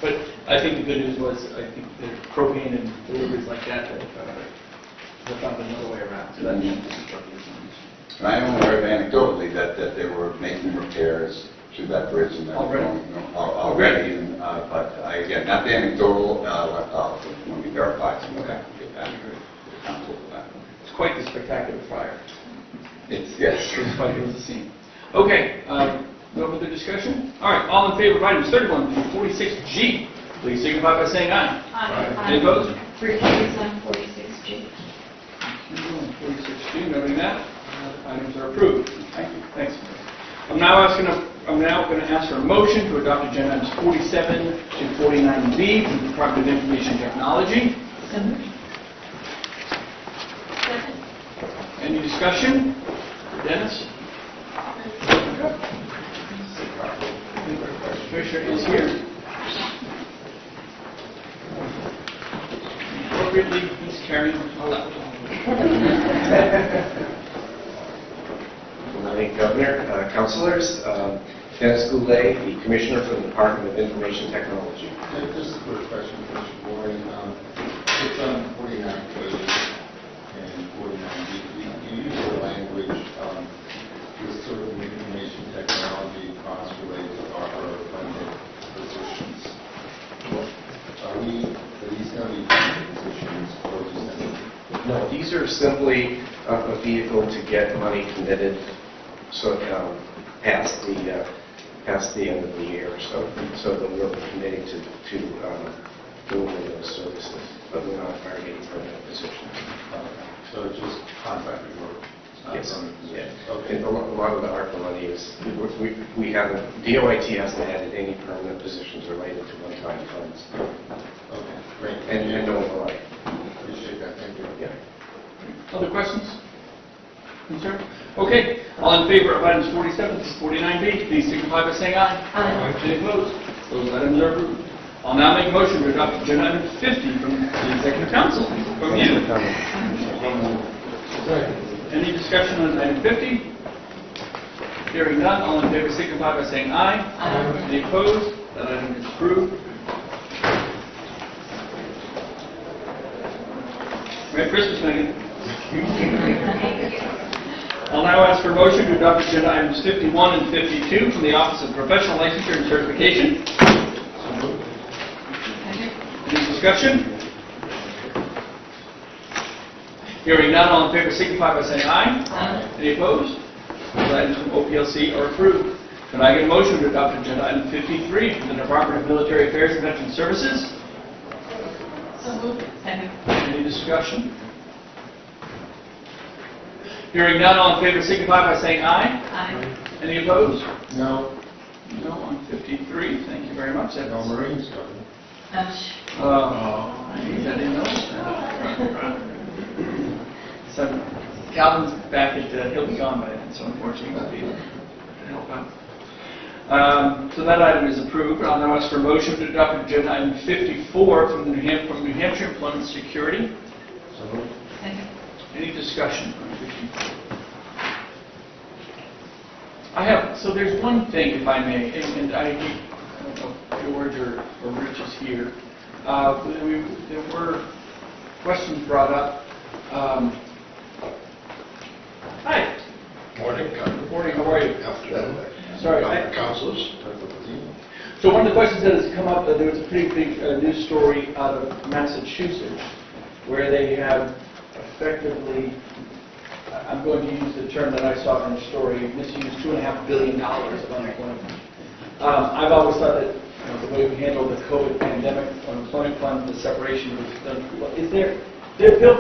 But I think the good news was, I think the propane and deliveries like that they found another way around. So that's And I only heard anecdotally that they were making repairs to that bridge and that already. But again, not the anecdotal, when we verify some of that, get back to the council for that. It's quite the spectacular fire. Yes. It's quite a scene. Okay, no further discussion? All right, all in favor of items 31 through 46G, please signify by saying aye. Aye. Any opposed? Recuse on 46G. 46G, noting that, items are approved. Thank you. Thanks. I'm now going to ask for a motion to adopt agenda items 47 to 49B from the Department of Information Technology. So moved. Second. Any discussion? Dennis? Commissioner is here. Appropriately, he's carrying a laptop. Good morning, Governor, councilors. Dennis Goulet, the Commissioner for the Department of Information Technology. Just a quick question, Commissioner Warren. It's on 49A and 49B. You use the language, with sort of information technology costs related to ARPA funded positions. Are these going to be funded positions or just anything? No, these are simply a vehicle to get money committed, so past past the end of the year. So that we're committing to delivering those services, but we're not hiring any permanent positions. So it's just contracted work? It's not Yes. permanent positions? Yeah. Okay. And a lot of the ARPA money is, we haven't, DOIT hasn't added any permanent positions related to one-time funds. Okay, great. And no override. Appreciate that, thank you. Yeah. Other questions? Concern? Okay, all in favor of items 47 to 49B, please signify by saying aye. Aye. Any opposed? Those items are approved. I'll now make a motion to adopt agenda item 50 from the Executive Council. From you. Any discussion on item 50? Hearing none, all in favor signify by saying aye. Aye. Any opposed? That item is approved. Merry Christmas, Megan. I'll now ask for a motion to adopt agenda items 51 and 52 from the Office of Professional Licensure and Certification. Any discussion? Hearing none, all in favor signify by saying aye. Aye. Any opposed? Those items from OPLC are approved. Can I get a motion to adopt agenda item 53 from the Department of Military Affairs and Veteran Services? So moved. Second. Any discussion? Hearing none, all in favor signify by saying aye. Aye. Any opposed? No, No on 53. Thank you very much. no Marines coming. Oh, I didn't know. So Calvin's back at, he'll be gone by then, so unfortunately he won't be able to help out. So that item is approved. I'll now ask for a motion to adopt agenda item 54 from the New Hampshire Employment Security. So moved. Second. Any discussion on 54? I have, so there's one thing, if I may, and I don't know if George or Rich is here. There were questions brought up. Hi. Morning. Good morning. How are you? Afternoon. Sorry. Councilors. So one of the questions that has come up, there was a pretty big news story out of Massachusetts where they have effectively, I'm going to use the term that I saw in the story, misused $2.5 billion of unemployment. I've always thought that the way we handled the COVID pandemic unemployment fund, the separation was done. Is there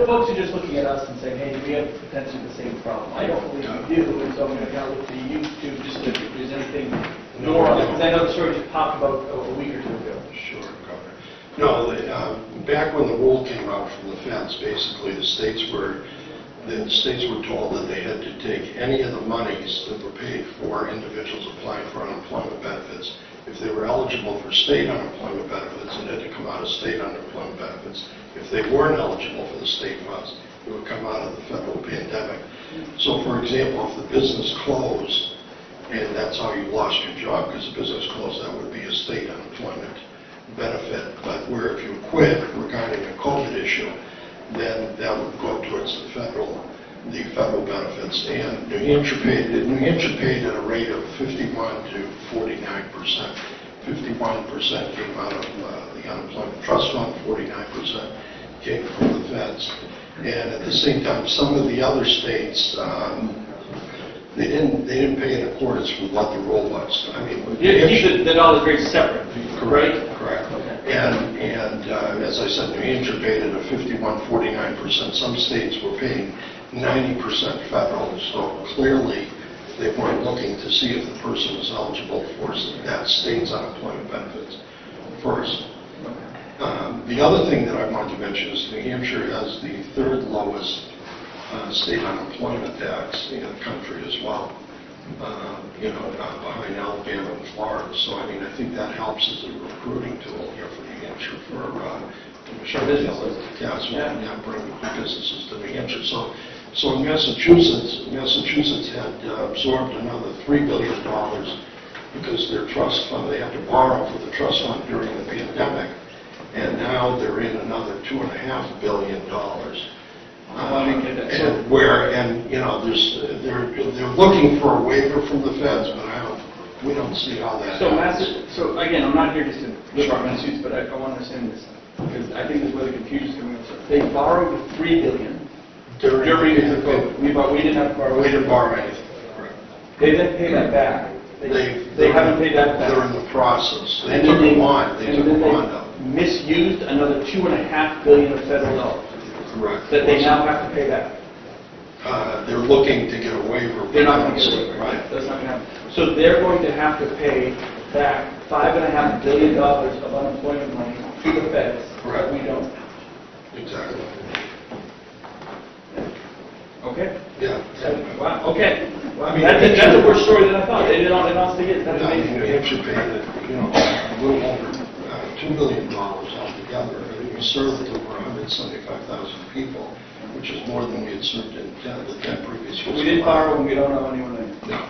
folks are just looking at us and saying, hey, do we have potentially the same problem? I don't believe we do, and so I'm going to kind of look to you to just if there's anything more on it, because I know the story just popped about a week or two ago. Sure, Governor. No, back when the rule came out from the feds, basically the states were told that they had to take any of the monies that were paid for individuals applying for unemployment benefits. If they were eligible for state unemployment benefits, it had to come out of state unemployment benefits. If they weren't eligible for the state funds, it would come out of the federal pandemic. So, for example, if the business closed, and that's how you lost your job because the business closed, that would be a state unemployment benefit. But where if you quit regarding a COVID issue, then that would go towards the federal benefits. And New Hampshire paid at a rate of 51 to 49%. 51% came out of the unemployment trust fund, 49% came from the feds. And at the same time, some of the other states, they didn't pay in accordance with what the rule was. I mean, You keep the dollars very separate, correct, right? correct. And as I said, New Hampshire paid at a 51, 49%. Some states were paying 90% federal, so clearly they weren't looking to see if the person was eligible for that state's unemployment benefits first. The other thing that I want to mention is New Hampshire has the third lowest state unemployment tax in the country as well, behind Alabama and Florida. So, I mean, I think that helps as a recruiting tool here for New Hampshire for businesses. Yeah, bring businesses to New Hampshire. So in Massachusetts had absorbed another $3 billion because their trust fund, they had to borrow for the trust fund during the pandemic, and now they're in another $2.5 billion. They're looking for a waiver from the feds, but we don't see how that happens. So again, I'm not here just to live our Massachusetts, but I want to understand this, because I think this is where the confusion is coming from. They borrowed $3 billion during the COVID. We didn't have to borrow. We didn't borrow anything. Correct. They then pay that back. They haven't paid that back. They're in the process. They And took then a bond, they took a bond out. misused another $2.5 billion of federal dollars Correct. that they now have to pay back. They're looking to get a waiver. They're not going to get it. Right. That's not going to happen. So they're going to have to pay back $5.5 billion of unemployment money to the feds that we don't. Exactly. Okay? Yeah. Wow, okay. Wow. I mean, That's a worse story than I thought. They did not honestly get. That's Yeah, I mean, amazing. New Hampshire paid, a little over $2 million altogether. We served over 175,000 people, which is more than we had served in the 10 previous years. But we didn't borrow and we don't owe anyone money. No.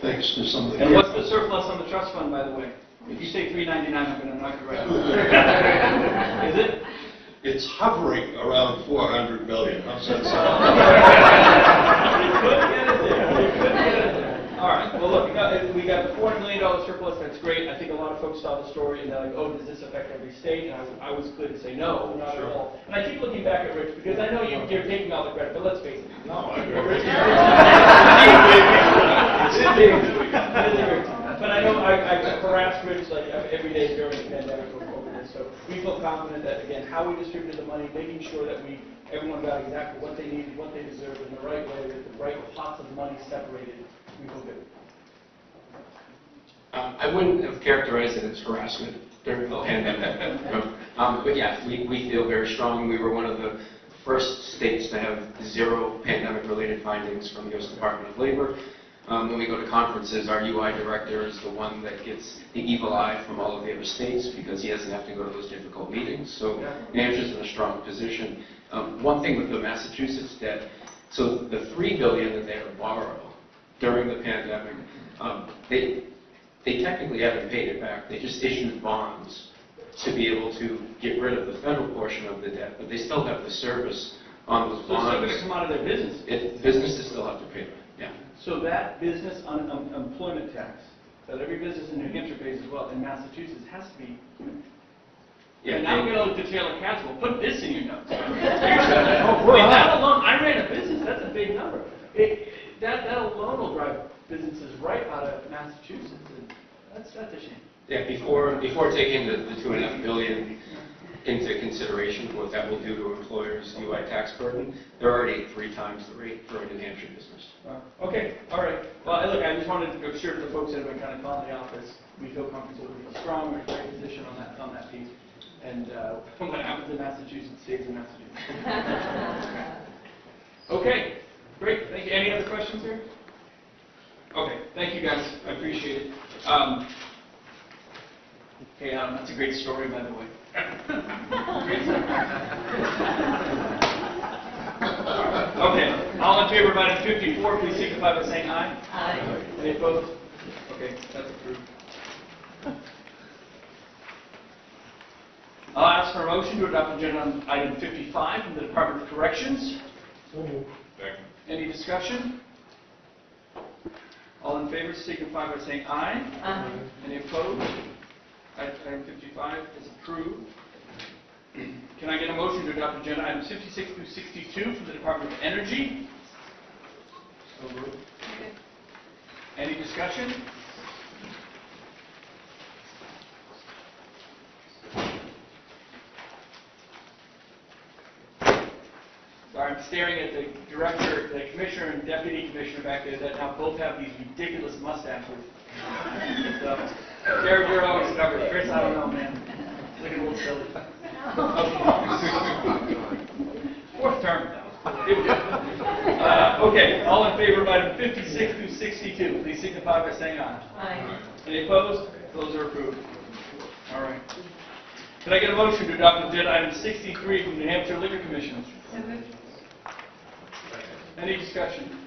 Thanks to some of the... And what's the surplus on the trust fund, by the way? If you say $399, I'm going to knock you right out. Is it? It's hovering around 400 million. How's that You sound? could get it there. You could get it there. All right. Well, look, we got a $400 million surplus. That's great. I think a lot of folks saw the story and they're like, oh, does this affect every state? And I was clear to say no, not at all. And I keep looking back at Rich because I know you're taking all the credit, but let's face it. No, I Rich, agree. but I know I harassed Rich like every day during the pandemic over this. So we feel confident that, again, how we distributed the money, making sure that everyone got exactly what they needed, what they deserved in the right way, with the right pots of money separated, we feel good. I wouldn't have characterized it as harassment during the pandemic. But yeah, we feel very strong. We were one of the first states to have 0 pandemic-related findings from the U.S. Department of Labor. When we go to conferences, our UI director is the one that gets the evil eye from all of the other states because he doesn't have to go to those difficult meetings. So New Hampshire's in a strong position. One thing with the Massachusetts debt, so the $3 billion that they had to borrow during the pandemic, they technically haven't paid it back. They just issued bonds to be able to get rid of the federal portion of the debt, but they still have the service on those So it's bonds. still going to come out of their business. Businesses still have to pay that, yeah. So that business employment tax that every business in New Hampshire pays as well, in Massachusetts, has to be. Yeah, And now I'm going to look to Taylor Caswell. Put this in your notes. I mean, that alone, I ran a business. That's a big number. That alone will drive businesses right out of Massachusetts. And that's a shame. Yeah, before taking the $2.5 billion into consideration, what that will do to employers' UI tax burden, they're already at 3 times the rate for a New Hampshire business. Okay, all right. Well, look, I just wanted to assure the folks that have been kind of calling the office, we feel comfortable, we feel strong, we're in a great position on that piece. And what happens in Massachusetts stays in Massachusetts. Okay, great. Thank you. Any other questions here? Okay, thank you guys. I appreciate it. Hey, Adam, that's a great story, by the way. Great story. Okay, all in favor of item 54, please signify by saying aye. Aye. Any opposed? Okay, that's approved. I'll ask for a motion to adopt agenda item 55 from the Department of Corrections. So moved. Second. Any discussion? All in favor signify by saying aye. Aye. Any opposed? Item 55 is approved. Can I get a motion to adopt agenda items 56 through 62 from the Department of Energy? So moved. Any discussion? Sorry, I'm staring at the director, the commissioner, and deputy commissioner back there that now both have these ridiculous mustaches. So, Jared, you're always covered. Chris, I don't know, man. It's looking a little silly. Fourth term. Here we go. Okay, all in favor of item 56 through 62, please signify by saying aye. Aye. Any opposed? Those are approved. All right. Can I get a motion to adopt agenda item 63 from the New Hampshire Liquor Commission? Any discussion?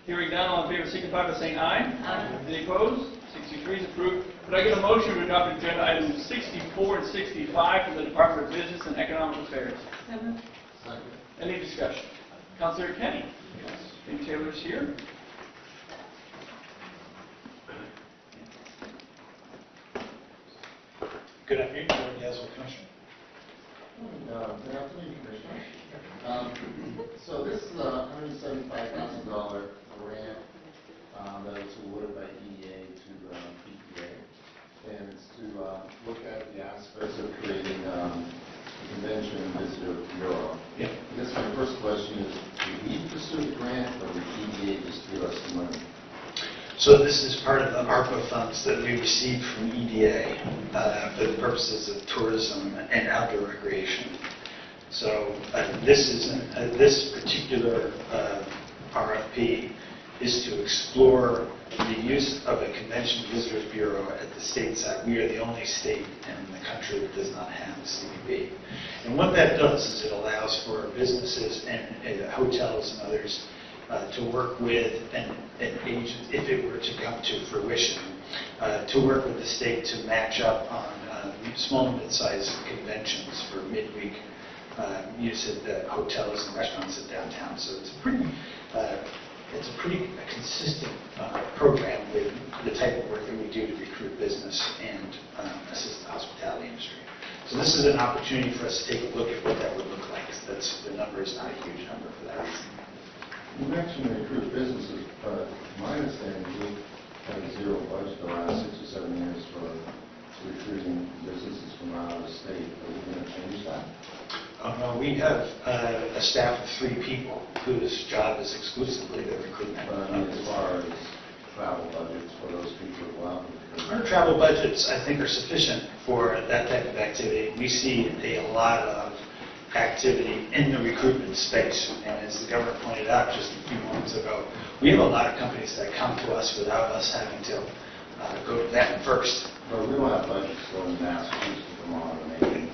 Hearing none, all in favor signify by saying aye. Aye. Any opposed? 63 is approved. Could I get a motion to adopt agenda items 64 and 65 from the Department of Business and Economic Affairs? Any discussion? Councilor Kenny? Yes. And Taylor's here. Good afternoon, Chairman Yazoo, Commissioner. Good afternoon, Commissioner. So this is a $175,000 grant that was awarded by EDA to PTA. And it's to look at the aspects of creating a convention and visitor bureau. Yeah. I guess my first question is, did we pursue the grant or did EDA just give us the money? So this is part of the ARPA funds that we received from EDA for the purposes of tourism and outdoor recreation. So this particular RFP is to explore the use of a Convention Visitors Bureau at the state side. We are the only state in the country that does not have a CVB. And what that does is it allows for businesses and hotels and others to work with an agent, if it were to come to fruition, to work with the state to match up on small and mid-sized conventions for midweek use at the hotels and restaurants at downtown. So it's a pretty consistent program with the type of work that we do to recruit business and assist the hospitality industry. So this is an opportunity for us to take a look at what that would look like. The number is not a huge number for that reason. You mentioned recruit businesses, but my understanding is we have a zero budget the last 6 or 7 years for recruiting businesses from out of the state. Are we going to change that? Oh, no, we have a staff of 3 people whose job is exclusively the recruitment. But I mean, as far as travel budgets for those people as well? Our travel budgets, I think, are sufficient for that type of activity. We see a lot of activity in the recruitment space. And as the governor pointed out just a few moments ago, we have a lot of companies that come to us without us having to go to them first. But we don't have budgets going to Massachusetts, Vermont, and maybe,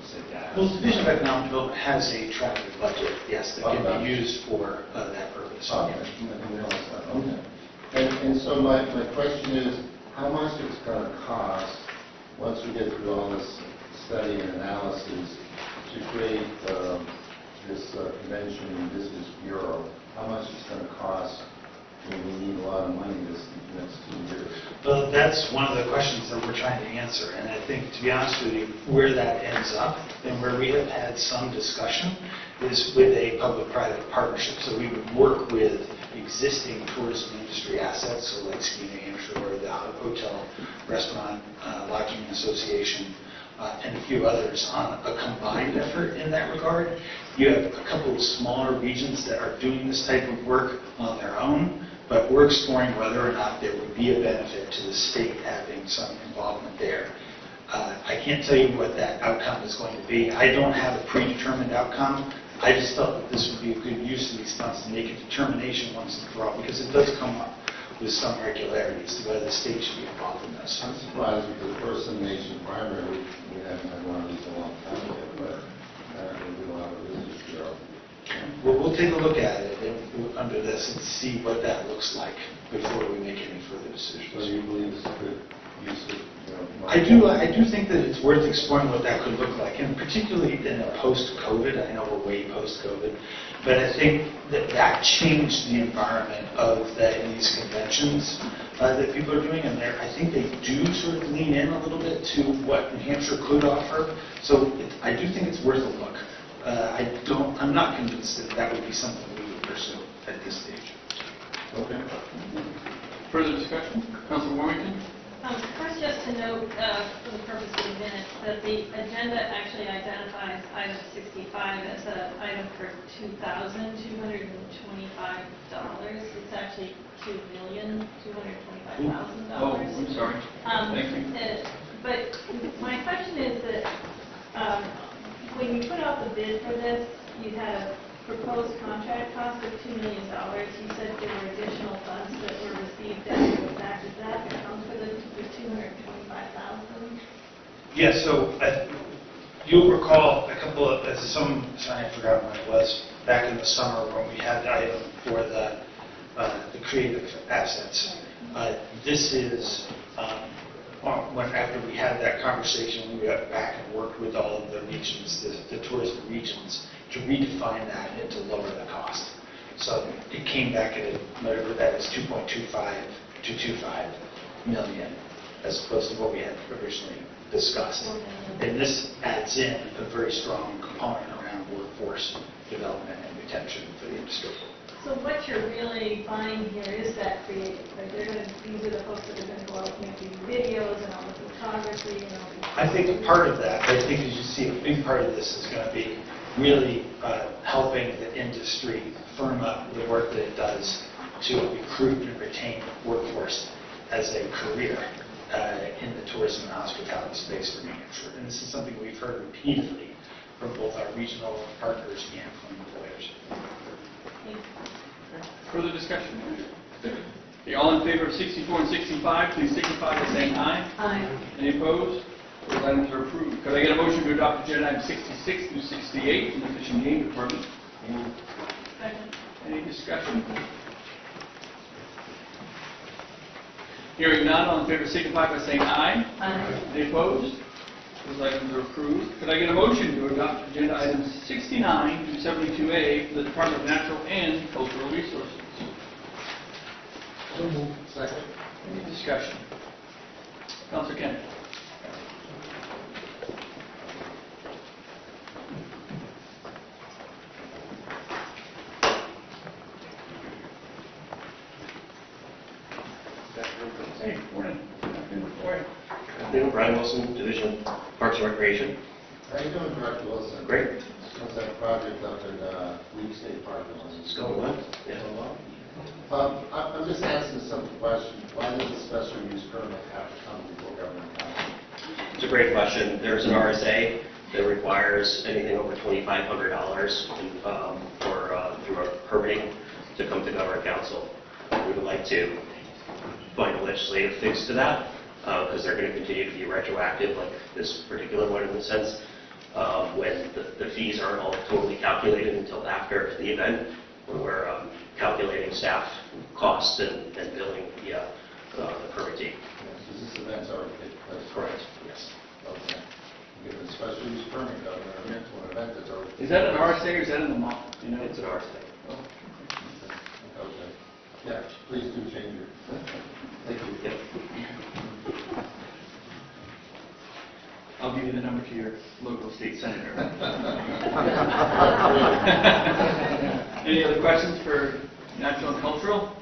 sit down. Well, the Division of Economic Development has a travel budget, yes, that can be used for that purpose. Okay, I didn't realize that. Okay. And so my question is, how much it's going to cost, once we get through all this study and analysis, to create this Convention and Visitors Bureau? How much it's going to cost when we need a lot of money this next 2 years? Well, that's one of the questions that we're trying to answer. And I think, to be honest with you, where that ends up and where we have had some discussion is with a public-private partnership. So we would work with existing tourism industry assets, so like Ski New Hampshire or the Hotel, Restaurant, Lodging Association, and a few others on a combined effort in that regard. You have a couple of smaller regions that are doing this type of work on their own, but we're exploring whether or not there would be a benefit to the state having some involvement there. I can't tell you what that outcome is going to be. I don't have a predetermined outcome. I just felt that this would be a good use of these funds to make a determination once and for all, because it does come up with some regularity as to whether the state should be involved in this. I'm surprised because First Nation primary, we haven't had one of these in a long time yet, but apparently we don't have a visitors bureau. Well, we'll take a look at it under this and see what that looks like before we make any further decisions. So you believe it's a good use of, I do think that it's worth exploring what that could look like, and particularly in a post-COVID. I know we're way post-COVID, but I think that changed the environment of these conventions that people are doing, and I think they do sort of lean in a little bit to what New Hampshire could offer. So I do think it's worth a look. I'm not convinced that would be something we would pursue at this stage. Okay. Further discussion? Councilor Warmington? First, just to note, for the purpose of the minutes, that the agenda actually identifies item 65 as an item for $2,225. It's actually $2,225,000. Oh, I'm sorry. Thank you. But my question is that when you put out the bid for this, you had a proposed contract cost of $2 million. You said there were additional funds that were received after the fact. Does that account for the $225,000? Yeah, so you'll recall a couple of, I forgot when it was, back in the summer when we had the item for the creative assets. This is, after we had that conversation, we went back and worked with all of the regions, the tourism regions, to redefine that and to lower the cost. So it came back at whatever that is, 2.25 to 2.5 million, as opposed to what we had originally discussed. And this adds in a very strong component around workforce development and retention for the industry. So what you're really buying here is that creative, right? These are the folks that are going to go out making videos and all the photography and all the... I think a part of that, I think as you see, a big part of this is going to be really helping the industry firm up the work that it does to recruit and retain workforce as a career in the tourism and hospitality space for New Hampshire. And this is something we've heard repeatedly from both our regional partners and from employers. Further discussion? Okay, all in favor of 64 and 65, please signify by saying aye. Aye. Any opposed? Those items are approved. Could I get a motion to adopt agenda items 66 through 68 from the Fish and Game Department? Second. Any discussion? Hearing none, all in favor signify by saying aye. Aye. Any opposed? Those items are approved. Could I get a motion to adopt agenda items 69 through 72A for the Department of Natural and Cultural Resources? So moved. Second. Any discussion? Councilor Kennedy. Hey, morning. Brian Wilson, Division of Parks and Recreation. How you doing, Director Wilson? Great. How's that project up in Weed State Park? It's going well. Yeah. I'm just asking some questions. Why does a special use permit have to come before government council? It's a great question. There's an RSA that requires anything over $2,500 through our permitting to come to government council. We would like to find a legislative fix to that because they're going to continue to be retroactive, like this particular one in the sense when the fees aren't all totally calculated until after the event, when we're calculating staff costs and billing the permittee. Yes, this event's already taken place. Correct, yes. Okay. Give a special use permit, governor, to an event that's already. Is that an RSA or is that in the mall? You know? It's an RSA. Oh. Okay. Yeah, please do change your. Thank you. Yep. I'll give you the number to your local state senator. Any other questions for natural and cultural?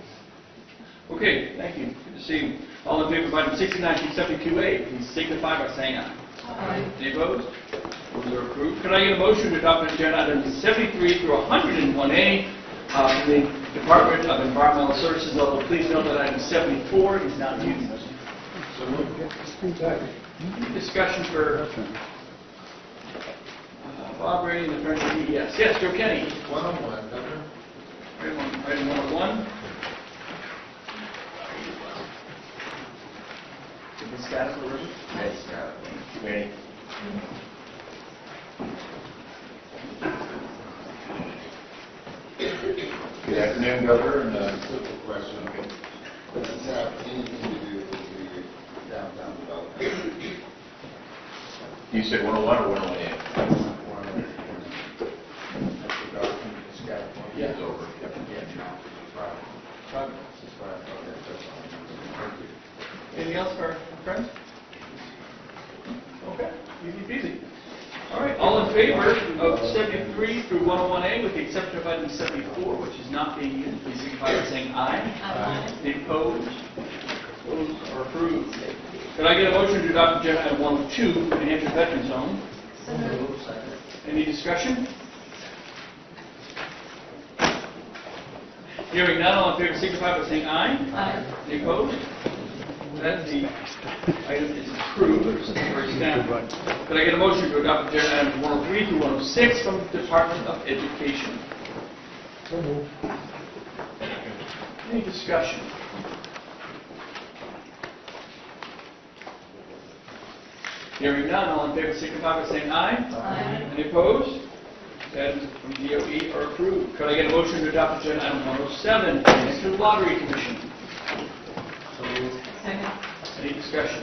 Okay, thank you. Good to see you. All in favor of item 69 through 72A, please signify by saying aye. Aye. Any opposed? Those are approved. Could I get a motion to adopt agenda items 73 through 101A from the Department of Environmental Services, although please note that item 74 is not used. So moved. Any discussion for Bob Brady and the Friends of DES? Yes, Joe Kenny. 101, Governor. Item 101. Is this status or river? Yes, thank you, Randy. Good afternoon, Governor, and a simple question. Does this have anything to do with the downtown development? You said 101 or 108? Yeah. It's over. Anything else for our friends? Okay, easy peasy. All right, all in favor of 73 through 101A with the exception of item 74, which is not being used, please signify by saying aye. Aye. Any opposed? Those are approved. Could I get a motion to adopt agenda item 102, New Hampshire Veterans Home? So moved. Any discussion? Hearing none, all in favor signify by saying aye. Aye. Any opposed? That the item is approved. Could I get a motion to adopt agenda items 103 through 106 from the Department of Education? So moved. Any discussion? Hearing none, all in favor signify by saying aye. Aye. Any opposed? Items from DOE are approved. Could I get a motion to adopt agenda item 107, to the Lottery Commission? Second. Any discussion?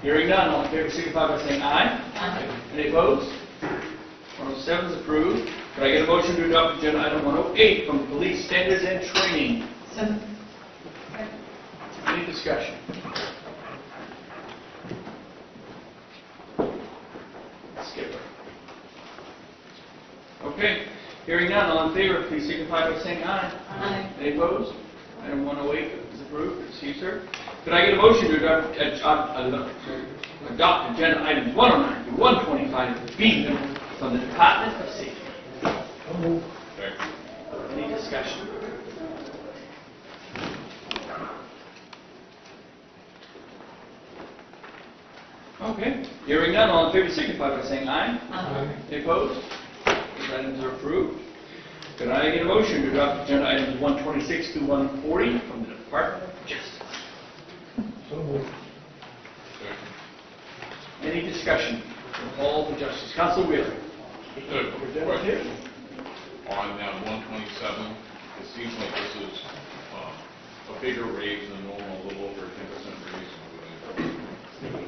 Hearing none, all in favor signify by saying aye. Aye. Any opposed? 107 is approved. Could I get a motion to adopt agenda item 108 from Police Standards and Training? So moved. Any discussion? Skipper. Okay. Hearing none, all in favor, please signify by saying aye. Aye. Any opposed? Item 108 is approved. Received, sir. Could I get a motion to adopt agenda items 109 to 125B from the Department of Safety? Any discussion? Okay. Hearing none, all in favor signify by saying aye. Aye. Any opposed? These items are approved. Could I get a motion to adopt agenda items 126 to 140 from the Department of Justice? So moved. Any discussion from all the justice? Council Wheeler. Just a question. On 127, it seems like this is a bigger raise than normal, a little over a 10% raise.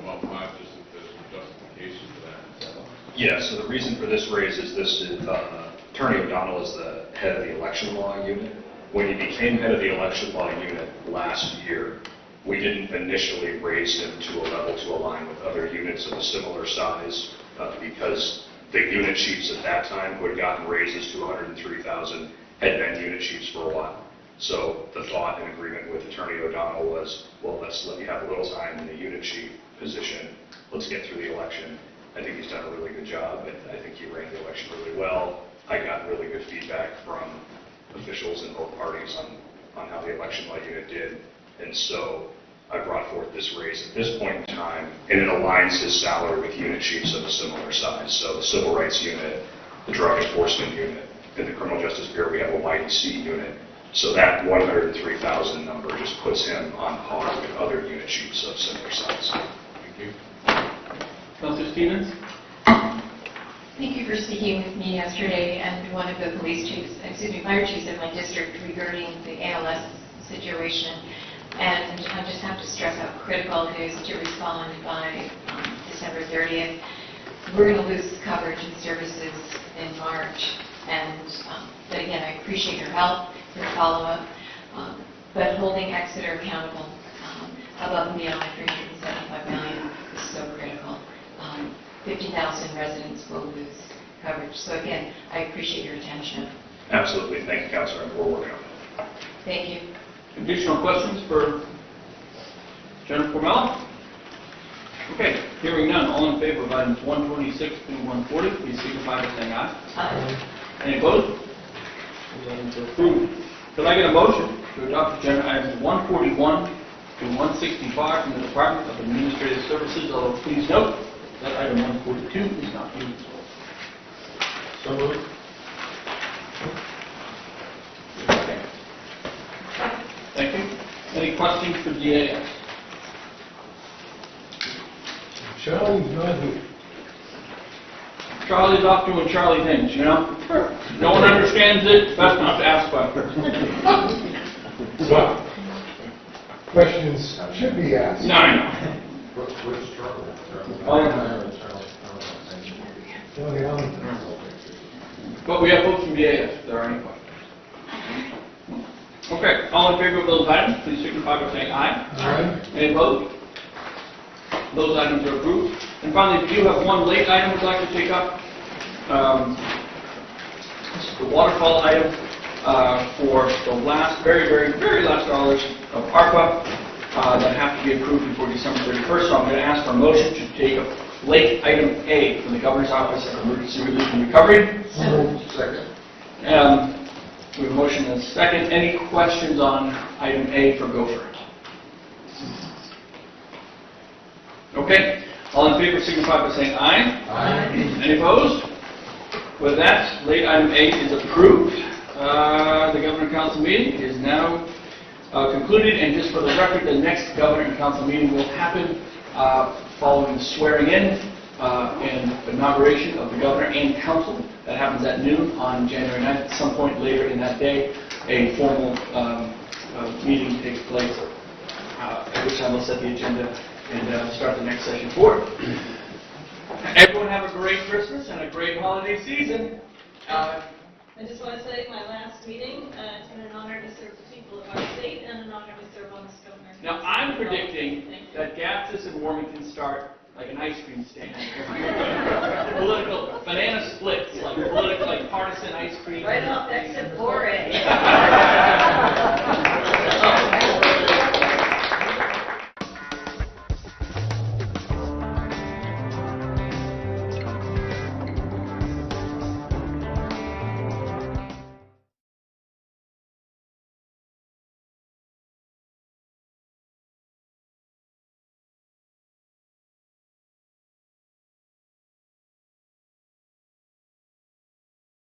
About 5, just if there's some justification for that. Yeah, so the reason for this raise is Attorney O'Donnell is the head of the election law unit. When he became head of the election law unit last year, we didn't initially raise him to a level to align with other units of a similar size because the unit chiefs at that time who had gotten raises to $103,000 had been unit chiefs for a while. So the thought and agreement with Attorney O'Donnell was, well, let's let you have a little time in the unit chief position. Let's get through the election. I think he's done a really good job, and I think he ran the election really well. I got really good feedback from officials in both parties on how the election law unit did. And so I brought forth this raise at this point in time, and it aligns his salary with unit chiefs of a similar size. So the Civil Rights Unit, the Drug Enforcement Unit, in the Criminal Justice Bureau, we have a YDC unit. So that $103,000 number just puts him on par with other unit chiefs of similar size. Thank you. Councilor Stevens? Thank you for speaking with me yesterday and one of the fire chiefs in my district regarding the ALS situation. And I just have to stress how critical it is to respond by December 30th. We're going to lose coverage and services in March. But again, I appreciate your help, your follow-up. But holding Exeter accountable above and beyond $375 million is so critical. 50,000 residents will lose coverage. So again, I appreciate your attention. Absolutely. Thank you, Councilor. We're working on it. Thank you. Additional questions for Jennifer Formella? Okay, hearing none. All in favor of items 126 to 140, please signify by saying aye. Aye. Any opposed? These items are approved. Could I get a motion to adopt agenda items 141 to 165 from the Department of Administrative Services, although please note that item 142 is not used. So moved. Okay. Thank you. Any questions for DAS? Charlie's not here. Charlie's off doing Charlie things, you know? No one understands it, best not to ask questions. Well, questions should be asked. No, I know. Which Charlie? But we have folks from DAS if there are any questions. Okay, all in favor of those items, please signify by saying aye. Aye. Any opposed? Those items are approved. And finally, if you have one late item we'd like to take up, this is the waterfall item for the last, very last dollars of ARPA that have to be approved before December 31st. So I'm going to ask for a motion to take up late item A from the Governor's Office of Emergency Relief and Recovery. Second. We have a motion and a second. Any questions on item A for Gopher? Okay. All in favor signify by saying aye. Aye. Any opposed? With that, late item A is approved. The Governor and Council meeting is now concluded, and just for the record, the next Governor and Council meeting will happen following the swearing in and inauguration of the Governor and Council. That happens at noon on January 9th. At some point later in that day, a formal meeting takes place, at which time we'll set the agenda and start the next session forward. Everyone have a great Christmas and a great holiday season. I just want to say, my last meeting, it's been an honor to serve the people of our state and an honor to serve on this governor. Now, I'm predicting that Gatsas and Warmington start like an ice cream stand. Political banana splits, like political, like partisan ice cream. Right off exit 4